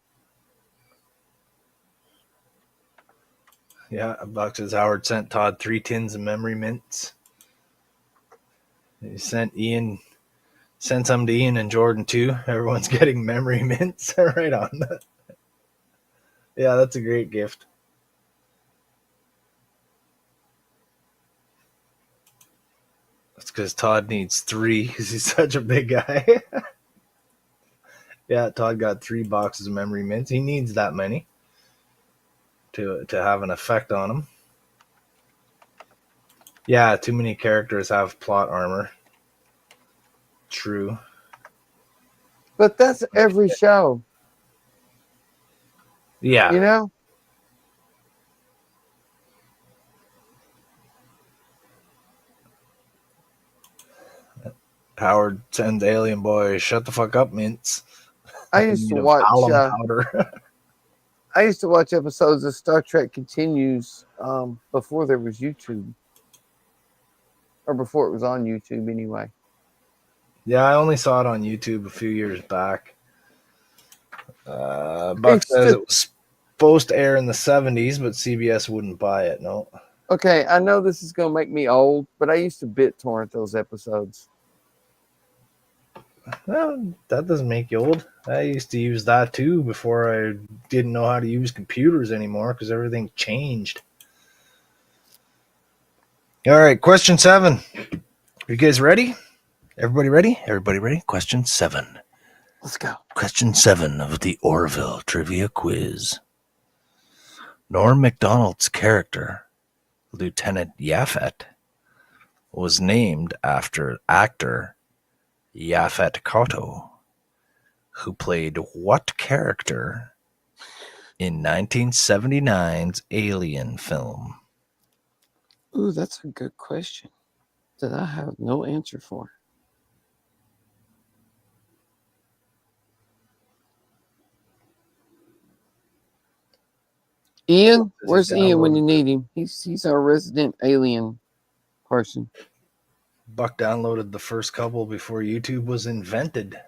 Yeah, Buck says Howard sent Todd 3 tins of memory mints. He sent Ian Send some to Ian and Jordan too. Everyone's getting memory mints right on that. Yeah, that's a great gift. That's because Todd needs 3 because he's such a big guy. Yeah, Todd got 3 boxes of memory mints. He needs that many to have an effect on him. Yeah, too many characters have plot armor. True. But that's every show. Yeah. You know? Howard sends Alien Boy, shut the fuck up, mints. I used to Made of watch alum powder. I used to watch episodes of Star Trek Continues before there was YouTube. Or before it was on YouTube anyway. Yeah, I only saw it on YouTube a few years back. Buck It's says just- it was supposed to air in the 70s, but CBS wouldn't buy it. No. Okay, I know this is going to make me old, but I used to BitTorrent those episodes. Well, that doesn't make you old. I used to use that too before I didn't know how to use computers anymore because everything changed. All right, question 7. Are you guys ready? Everybody ready? Everybody ready? Question 7. Let's go. Question 7 of the Orville Trivia Quiz. Norm Macdonald's character, Lieutenant Yaphet, was named after actor Yaphet Kotto, who played what character in 1979's Alien film? Ooh, that's a good question that I have no answer for. Ian, where's Ian when you need him? He's our resident alien person. Buck downloaded the first couple before YouTube was invented.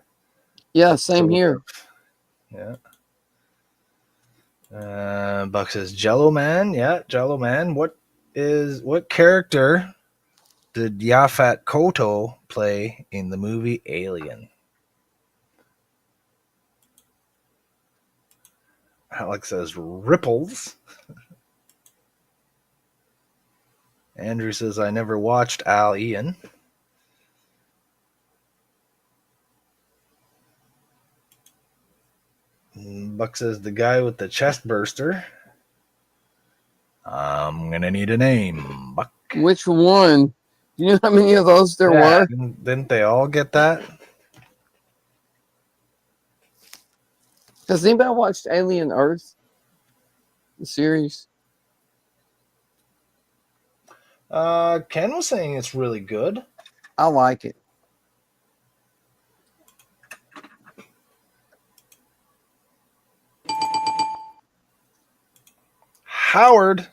Yeah, same here. Yeah. Buck says Jello Man. Yeah, Jello Man. What character did Yaphet Kotto play in the movie Alien? Alex says Ripples. Andrew says I never watched Al Ian. Buck says the guy with the chest burster. I'm gonna need a name, Buck. Which one? Do you know how many of those there were? Didn't they all get that? Has anybody watched Alien Earth? The series? Ken was saying it's really good. I like it. Howard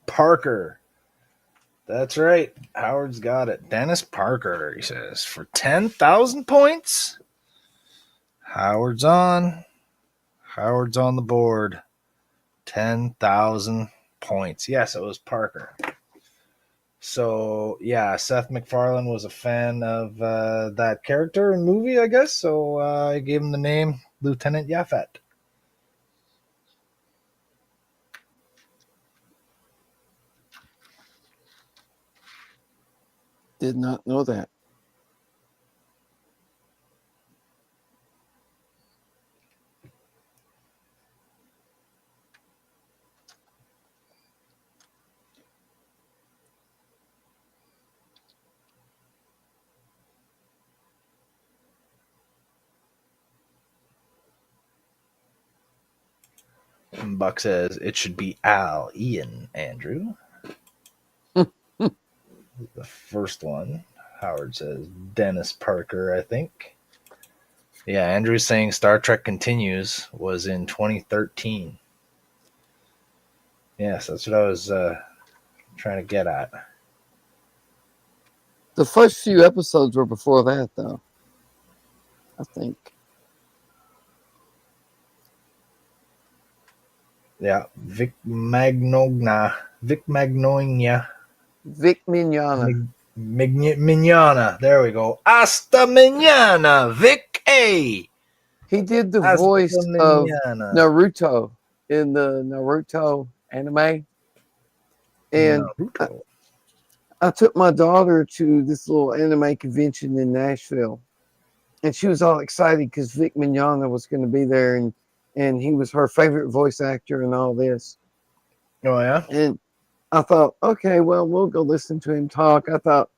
Parker. That's right. Howard's got it. Dennis Parker, he says, for 10,000 points. Howard's on the board. 10,000 points. Yes, it was Parker. So, yeah, Seth MacFarlane was a fan of that character and movie, I guess. So I gave him the name Lieutenant Yaphet. Did not know that. And Buck says it should be Al Ian, Andrew. The first one. Howard says Dennis Parker, I think. Yeah, Andrew's saying Star Trek Continues was in 2013. Yes, that's what I was trying to get at. The first few episodes were before that, though. I think. Yeah, Vic Magnonia. Vic Mignogna. Mignana. There we go. Hasta mañana, Vic A. He did the Hasta voice of mañana. Naruto in the Naruto anime. And Naruto. I took my daughter to this little anime convention in Nashville. And she was all excited because Vic Mignogna was going to be there, and he was her favorite voice actor and all this. Oh, yeah? And I thought, okay, well, we'll go listen to him talk. I thought,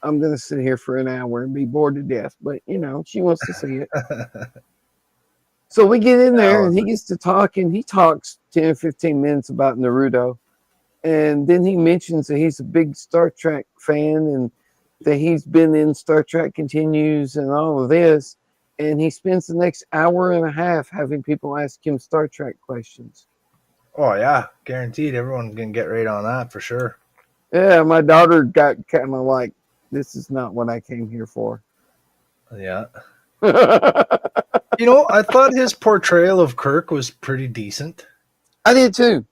I'm going to sit here for an hour and be bored to death. But, she wants to see it. So we get in there, and he gets to talk, and he talks 10 or 15 minutes about Naruto. And then he mentions that he's a big Star Trek fan and that he's been in Star Trek Continues and all of this. And he spends the next hour and a half having people ask him Star Trek questions. Oh, yeah. Guaranteed. Everyone can get right on that for sure. Yeah, my daughter got kind of like, this is not what I came here for. Yeah. I thought his portrayal of Kirk was pretty decent. I did too.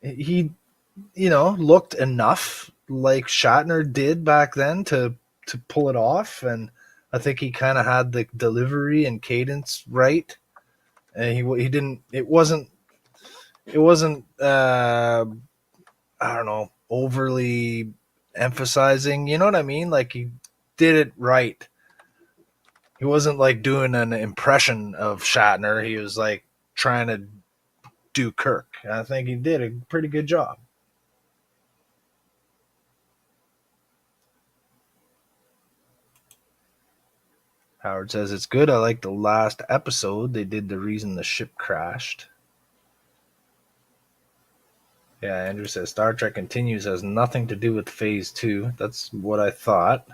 He, looked enough like Shatner did back then to pull it off. And I think he kind of had the delivery and cadence right. And he didn't, it wasn't, I don't know, overly emphasizing, you know what I mean? Like he did it right. He wasn't like doing an impression of Shatner. He was like trying to do Kirk. And I think he did a pretty good job. Howard says it's good. I like the last episode. They did the reason the ship crashed. Yeah, Andrew says Star Trek Continues has nothing to do with Phase 2. That's what I thought.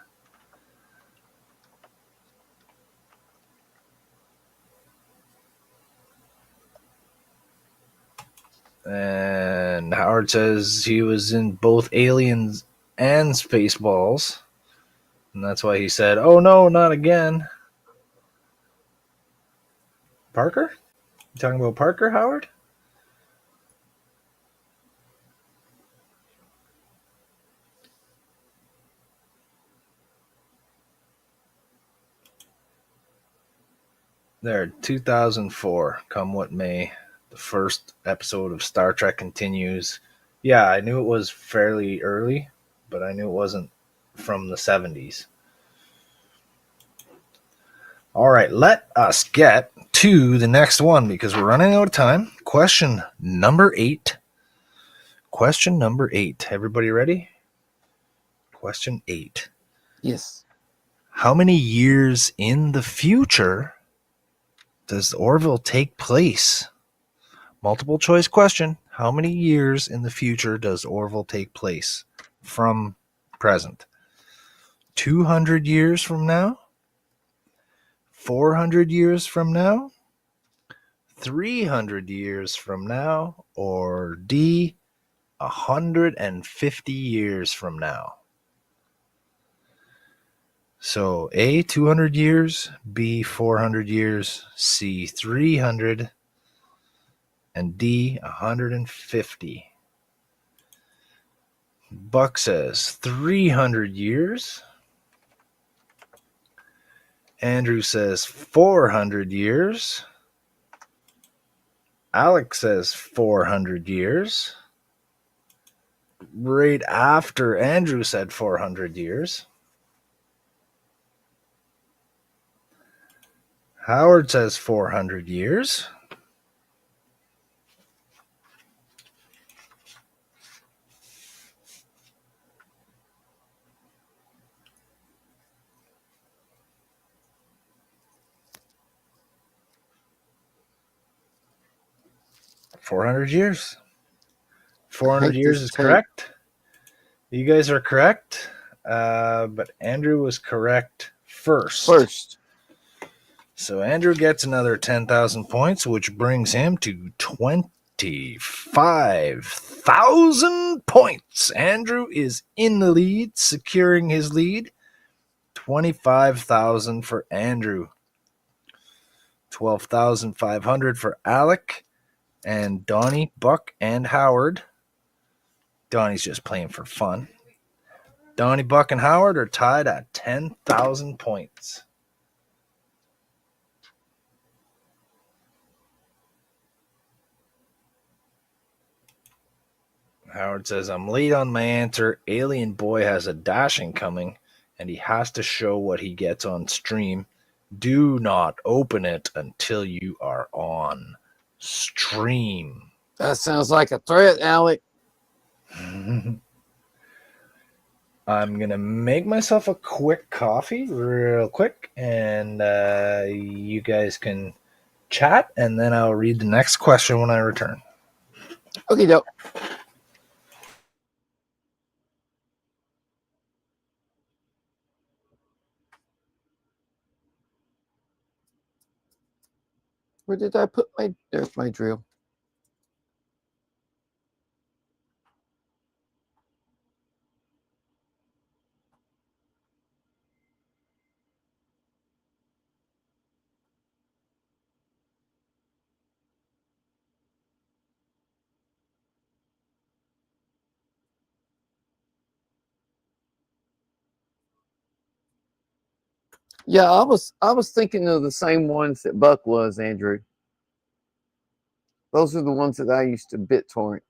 And Howard says he was in both Aliens and Spaceballs. And that's why he said, oh no, not again. Parker? You talking about Parker, Howard? There, 2004, Come What May. The first episode of Star Trek Continues. Yeah, I knew it was fairly early, but I knew it wasn't from the 70s. All right, let us get to the next one because we're running out of time. Question number 8. Question number 8. Everybody ready? Question 8. Yes. How many years in the future does Orville take place? Multiple choice question. How many years in the future does Orville take place from present? 200 years from now? 400 years from now? 300 years from now? Or D, 150 years from now? So A, 200 years, B, 400 years, C, 300, and D, 150. Buck says 300 years. Andrew says 400 years. Alex says 400 years. Right after Andrew said 400 years. Howard says 400 years. $400 years. 400 years is correct. You guys are correct. But Andrew was correct first. So Andrew gets another 10,000 points, which brings him to 25,000 points. Andrew is in the lead, securing his lead. 25,000 for Andrew. 12,500 for Alec and Donnie, Buck, and Howard. Donnie's just playing for fun. Donnie, Buck, and Howard are tied at 10,000 points. Howard says, I'm late on my answer. Alien Boy has a dashing coming, and he has to show what he gets on stream. Do not open it until you are on stream. That sounds like a threat, Alec. I'm going to make myself a quick coffee real quick, and you guys can chat, and then I'll read the next question when I return. Okay, dope. Where did I put my... There's my drill. Yeah, I was thinking of the same ones that Buck was, Andrew. Those are the ones that I used to BitTorrent.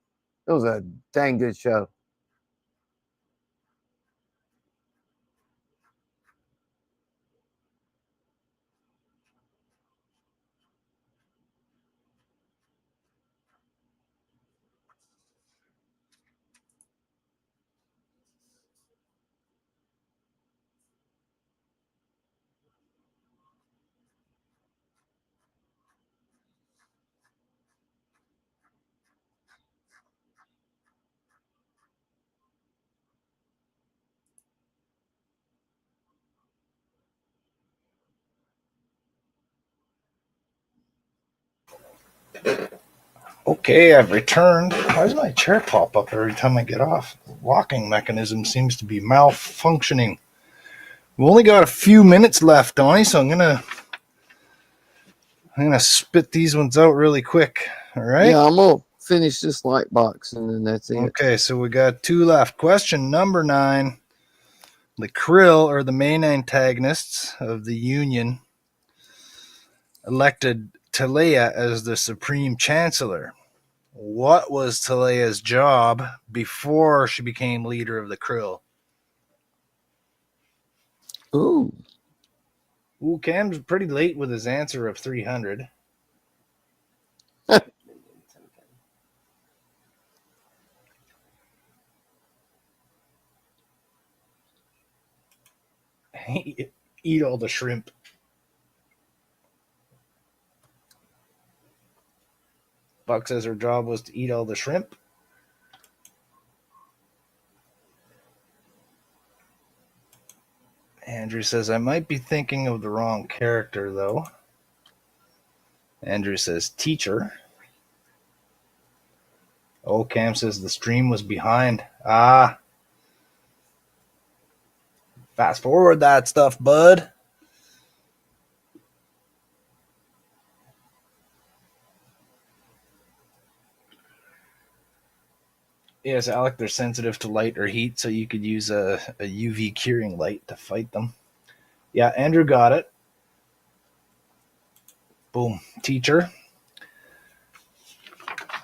It was a dang good show. Okay, I've returned. Why does my chair pop up every time I get off? The locking mechanism seems to be malfunctioning. We've only got a few minutes left, Donnie, so I'm gonna spit these ones out really quick. All right? Yeah, I'm gonna finish this light box and then that's it. Okay, so we got 2 left. Question number 9. The Krill are the main antagonists of the Union elected Talea as the Supreme Chancellor. What was Talea's job before she became leader of the Krill? Ooh. Ooh, Cam's pretty late with his answer of 300. Eat all the shrimp. Buck says her job was to eat all the shrimp. Andrew says, I might be thinking of the wrong character, though. Andrew says, teacher. Oh, Cam says the stream was behind. Ah. Fast forward that stuff, bud. Yes, Alec, they're sensitive to light or heat, so you could use a UV curing light to fight them. Yeah, Andrew got it. Boom. Teacher.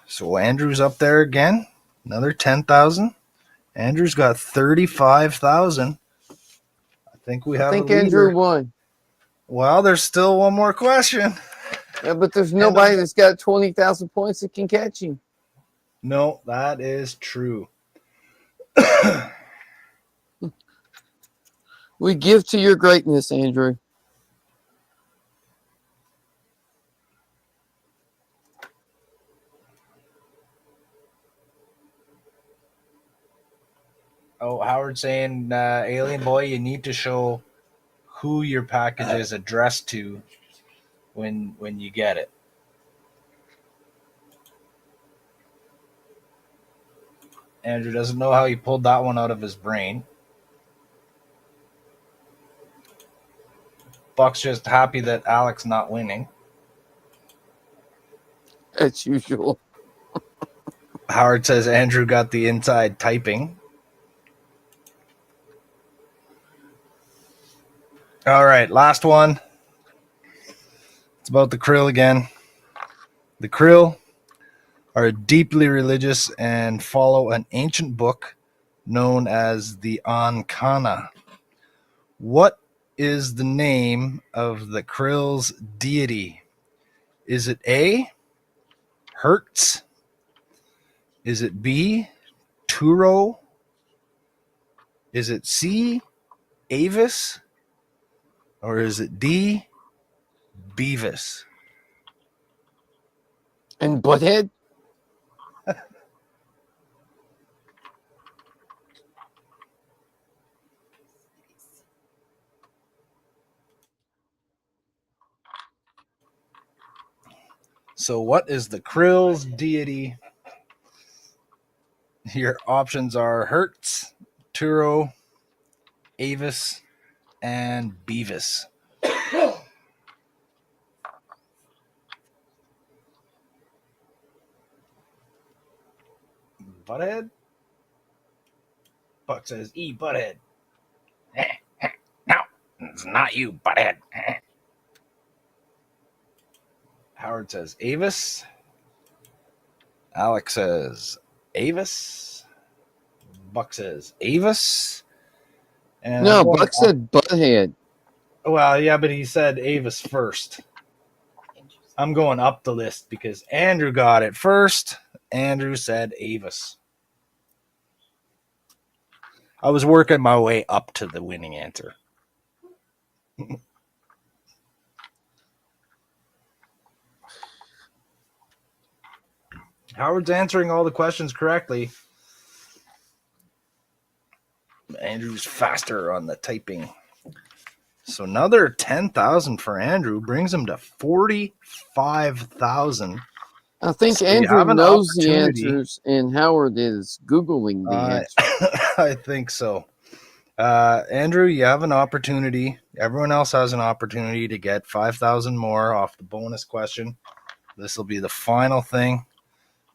So Andrew's up there again. Another 10,000. Andrew's got 35,000. I think we have I think Andrew won. Well, there's still one more question. Yeah, but there's nobody that's got 20,000 points that can catch him. No, that is true. We give to your greatness, Andrew. Oh, Howard saying, Alien Boy, you need to show who your package is addressed to when you get it. Andrew doesn't know how he pulled that one out of his brain. Buck's just happy that Alec's not winning. As usual. Howard says Andrew got the inside typing. All right, last one. It's about the krill again. The krill are deeply religious and follow an ancient book known as the Ankana. What is the name of the krill's deity? Is it A, Hertz? Is it B, Turo? Is it C, Avis? Or is it D, Beavis? And Butthead? So what is the krill's deity? Your options are Hertz, Turo, Avis, and Beavis. Butthead? Buck says, E, Butthead. No, it's not you, butthead. Howard says, Avis. Alex says, Avis. Buck says, Avis. And No, Buck said Butthead. well, yeah, but he said Avis first. I'm going up the list because Andrew got it first. Andrew said Avis. I was working my way up to the winning answer. Howard's answering all the questions correctly. Andrew's faster on the typing. So another 10,000 for Andrew brings him to 45,000. I think So you Andrew have an knows the opportunity. answers, and Howard is Googling the answer. I think so. Andrew, you have an opportunity. Everyone else has an opportunity to get 5,000 more off the bonus question. This will be the final thing.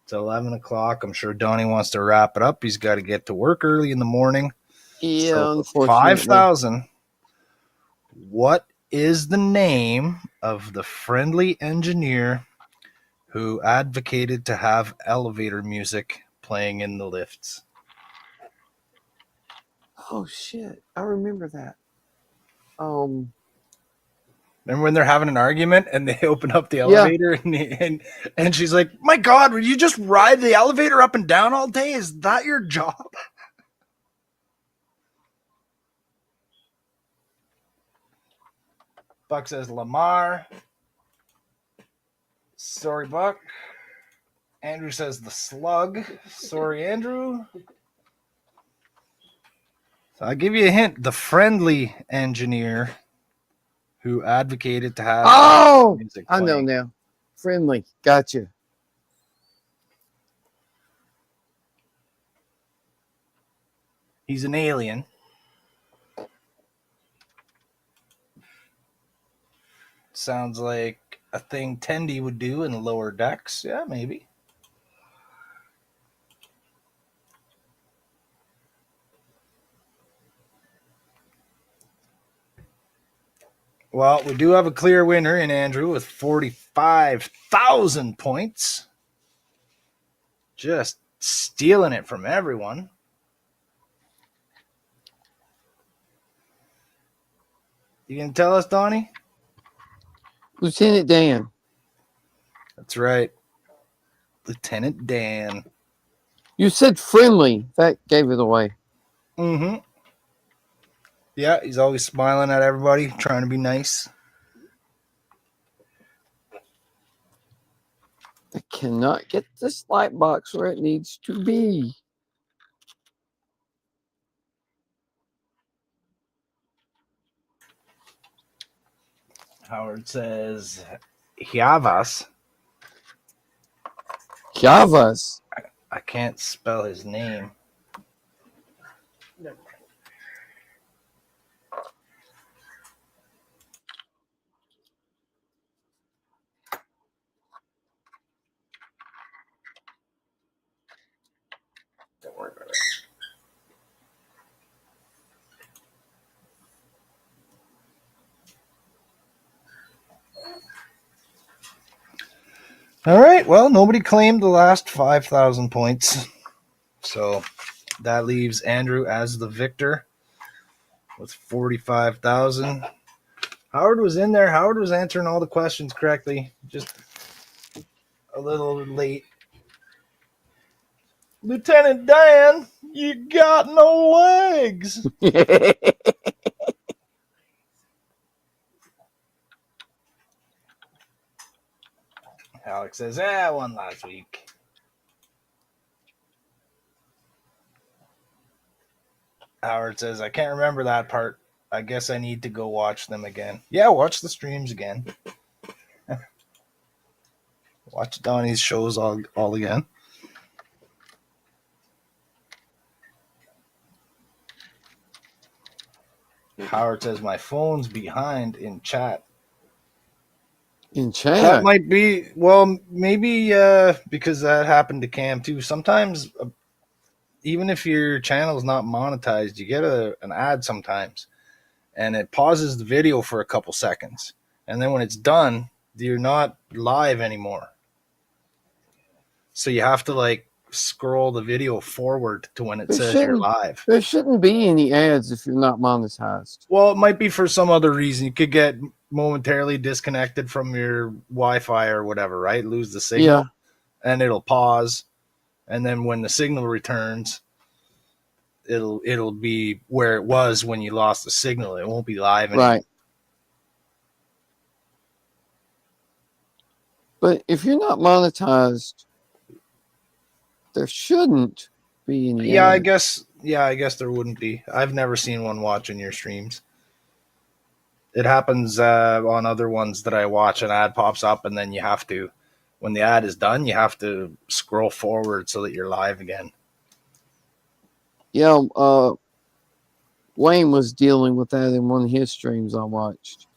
It's 11 o'clock. I'm sure Donnie wants to wrap it up. He's got to get to work early in the morning. Yeah, So unfortunately. 5,000. What is the name of the friendly engineer who advocated to have elevator music playing in the lifts? Oh shit! I remember that. Remember when they're having an argument and they open up the elevator and she's like, "My God, would you just ride the elevator up and down all day? Is that your job?" Buck says Lamar. Sorry, Buck. Andrew says the Slug. Sorry, Andrew. So I'll give you a hint. The friendly engineer who advocated to have music I know playing. now. Friendly. Gotcha. He's an alien. Sounds like a thing Tendy would do in the lower decks. Yeah, maybe. Well, we do have a clear winner in Andrew with 45,000 points. Just stealing it from everyone. You can tell us, Donnie? Lieutenant Dan. That's right. Lieutenant Dan. You said friendly. That gave it away. Mm-hmm. Yeah, he's always smiling at everybody, trying to be nice. I cannot get this light box where it needs to be. Howard says Javas. Javas. I can't spell his name. Don't worry about it. All right. Well, nobody claimed the last 5,000 points. So that leaves Andrew as the victor with 45,000. Howard was in there. Howard was answering all the questions correctly. Just a little late. Lieutenant Dan, you got no legs. Alex says, I won last week. Howard says, I can't remember that part. I guess I need to go watch them again. Yeah, watch the streams again. Watch Donnie's shows all again. Howard says, my phone's behind in chat. In chat? That might be, well, maybe because that happened to Cam too. Sometimes, even if your channel's not monetized, you get an ad sometimes. And it pauses the video for a couple seconds. And then when it's done, you're not live anymore. So you have to like scroll the video forward to when it says you're live. There shouldn't be any ads if you're not monetized. Well, it might be for some other reason. You could get momentarily disconnected from your Wi-Fi or whatever, right? Lose the signal. Yeah. And it'll pause. And then when the signal returns, it'll be where it was when you lost the signal. It won't be live anymore. Right. But if you're not monetized, there shouldn't be any. Yeah, ads. I guess there wouldn't be. I've never seen one watching your streams. It happens on other ones that I watch. An ad pops up, and then you have to, when the ad is done, you have to scroll forward so that you're live again. Yeah, Wayne was dealing with that in one of his streams I watched.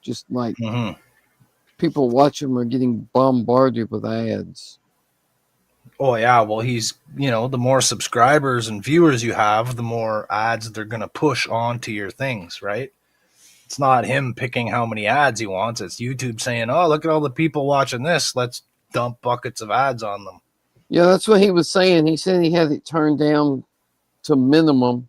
Just like people watching him are getting bombarded with ads. Oh, yeah. Well, he's, the more subscribers and viewers you have, the more ads they're going to push onto your things, right? It's not him picking how many ads he wants. It's YouTube saying, oh, look at all the people watching this. Let's dump buckets of ads on them. Yeah, that's what he was saying. He said he had it turned down to minimum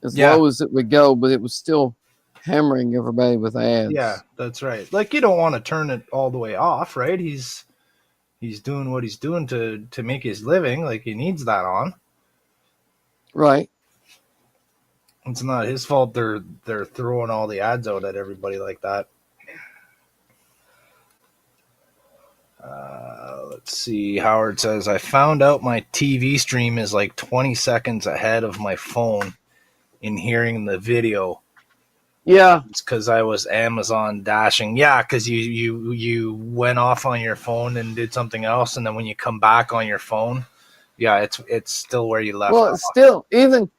as low as it would go, but it was still hammering everybody with ads. Yeah, that's right. Like, you don't want to turn it all the way off, right? He's doing what he's doing to make his living. Like, he needs that on. Right. It's not his fault they're throwing all the ads out at everybody like that. Let's see. Howard says, I found out my TV stream is like 20 seconds ahead of my phone in hearing the video. Yeah. It's because I was Amazon dashing. Yeah, because you went off on your phone and did something else, and then when you come back on your phone, yeah, it's still where you left off. Well, still, even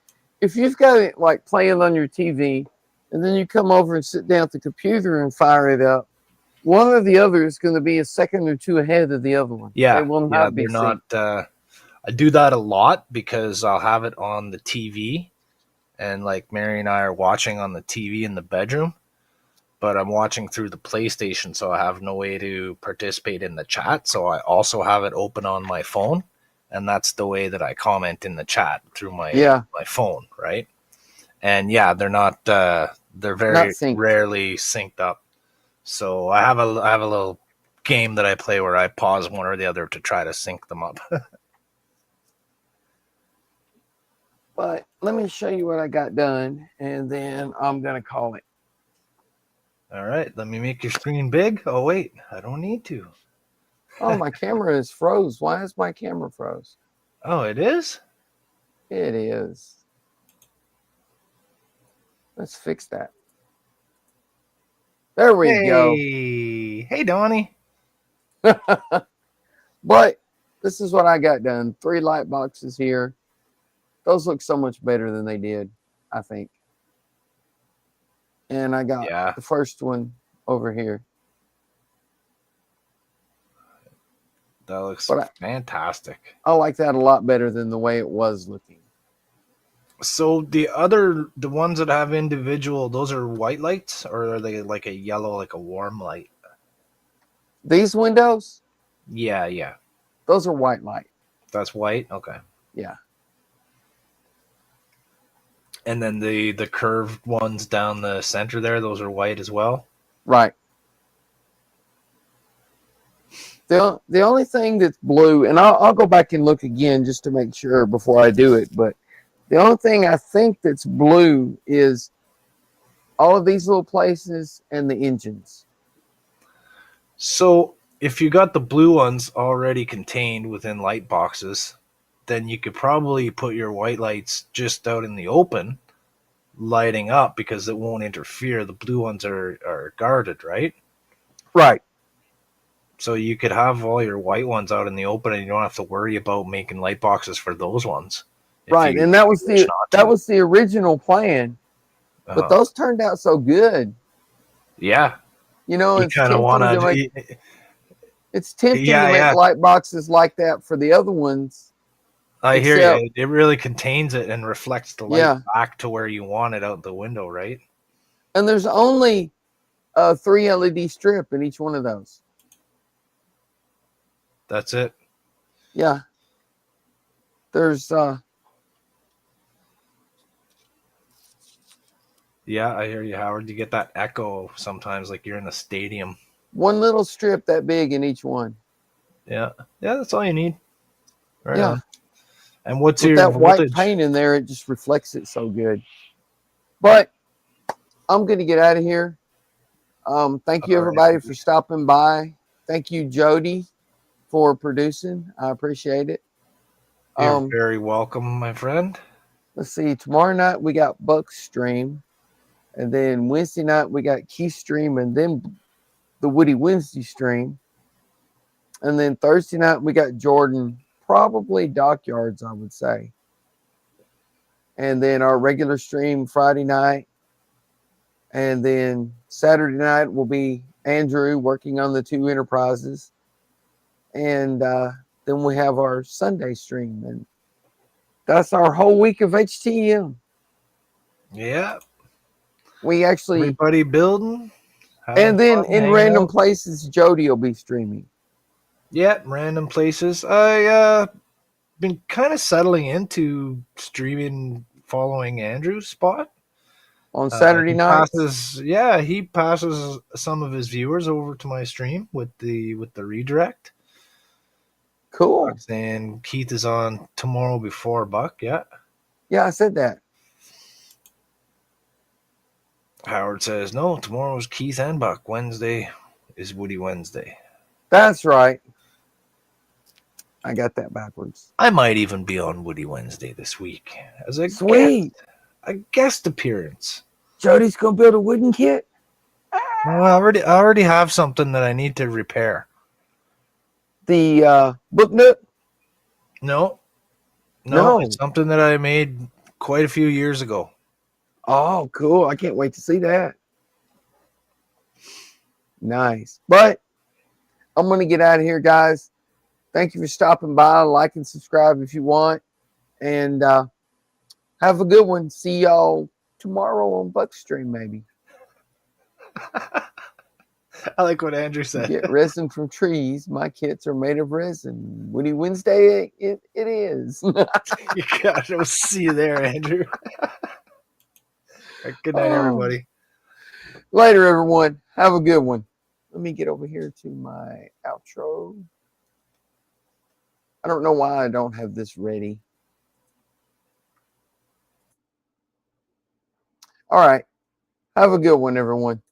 if you've got it like playing on your TV, and then you come over and sit down at the computer and fire it up, one or the other is going to be a second or two ahead of the other one. Yeah, they will not be synced. I do that a lot because I'll have it on the TV, and like Mary and I are watching on the TV in the bedroom, but I'm watching through the PlayStation, so I have no way to participate in the chat. So I also have it open on my phone, and that's the way that I comment in the chat through my phone, right? And yeah, they're not. They're very rarely synced up. So I have a little game that I play where I pause one or the other to try to sync them up. But let me show you what I got done, and then I'm going to call it. All right. Let me make your screen big. Oh, wait. I don't need to. Oh, my camera is froze. Why is my camera froze? Oh, it is? It is. Let's fix that. There we go. Hey, Donnie. But this is what I got done. 3 light boxes here. Those look so much better than they did, I think. And I got the first one over here. That looks fantastic. I like that a lot better than the way it was looking. So the ones that have individual, those are white lights, or are they like a yellow, like a warm light? These windows? Yeah. Those are white light. That's white. Okay. Yeah. And then the curved ones down the center there, those are white as well. Right. The only thing that's blue, and I'll go back and look again just to make sure before I do it, but the only thing I think that's blue is all of these little places and the engines. So if you got the blue ones already contained within light boxes, then you could probably put your white lights just out in the open, lighting up because it won't interfere. The blue ones are guarded, right? Right. So you could have all your white ones out in the open, and you don't have to worry about making light boxes for those ones. Right, and that was the original plan, but those turned out so good. Yeah, you know, you kind of want to. It's tempting to make light boxes like that for the other ones. I hear you. It really contains it and reflects the light back to where you want it out the window, right? And there's only a 3 LED strip in each one of those. That's it. Yeah. There's Yeah, I hear you, Howard. You get that echo sometimes, like you're in a stadium. One little strip that big in each one. Yeah, that's all you need. Right yeah. On. And what's with your that voltage? white paint in there? It just reflects it so good. But I'm going to get out of here. Thank you, everybody, for stopping by. Thank you, Jody, for producing. I appreciate it. You're very welcome, my friend. Let's see. Tomorrow night we got Buck's stream, and then Wednesday night we got Keith's stream, and then the Woody Wednesday stream, and then Thursday night we got Jordan, probably Dockyards, I would say, and then our regular stream Friday night, and then Saturday night will be Andrew working on the 2 enterprises, and then we have our Sunday stream, and that's our whole week of HTM. Yeah. We actually everybody building. And then in random places, Jody will be streaming. Yeah, random places. I been kind of settling into streaming following Andrew's spot. On Saturday nights? He passes some of his viewers over to my stream with the redirect. Cool. And Keith is on tomorrow before Buck, yeah. Yeah, I said that. Howard says, no, tomorrow's Keith and Buck. Wednesday is Woody Wednesday. That's right. I got that backwards. I might even be on Woody Wednesday this week as a guest appearance. Jody's gonna build a wooden kit? Well, I already have something that I need to repair. The book nook? No, it's something that I made quite a few years ago. Oh, cool. I can't wait to see that. Nice. But I'm going to get out of here, guys. Thank you for stopping by. Like and subscribe if you want. And have a good one. See y'all tomorrow on Buck's stream, maybe. I like what Andrew said. Get resin from trees. My kits are made of resin. Woody Wednesday, it is. Gosh, we'll see you there, Andrew. Good night, everybody. Later, everyone. Have a good one. Let me get over here to my outro. I don't know why I don't have this ready. All right. Have a good one, everyone.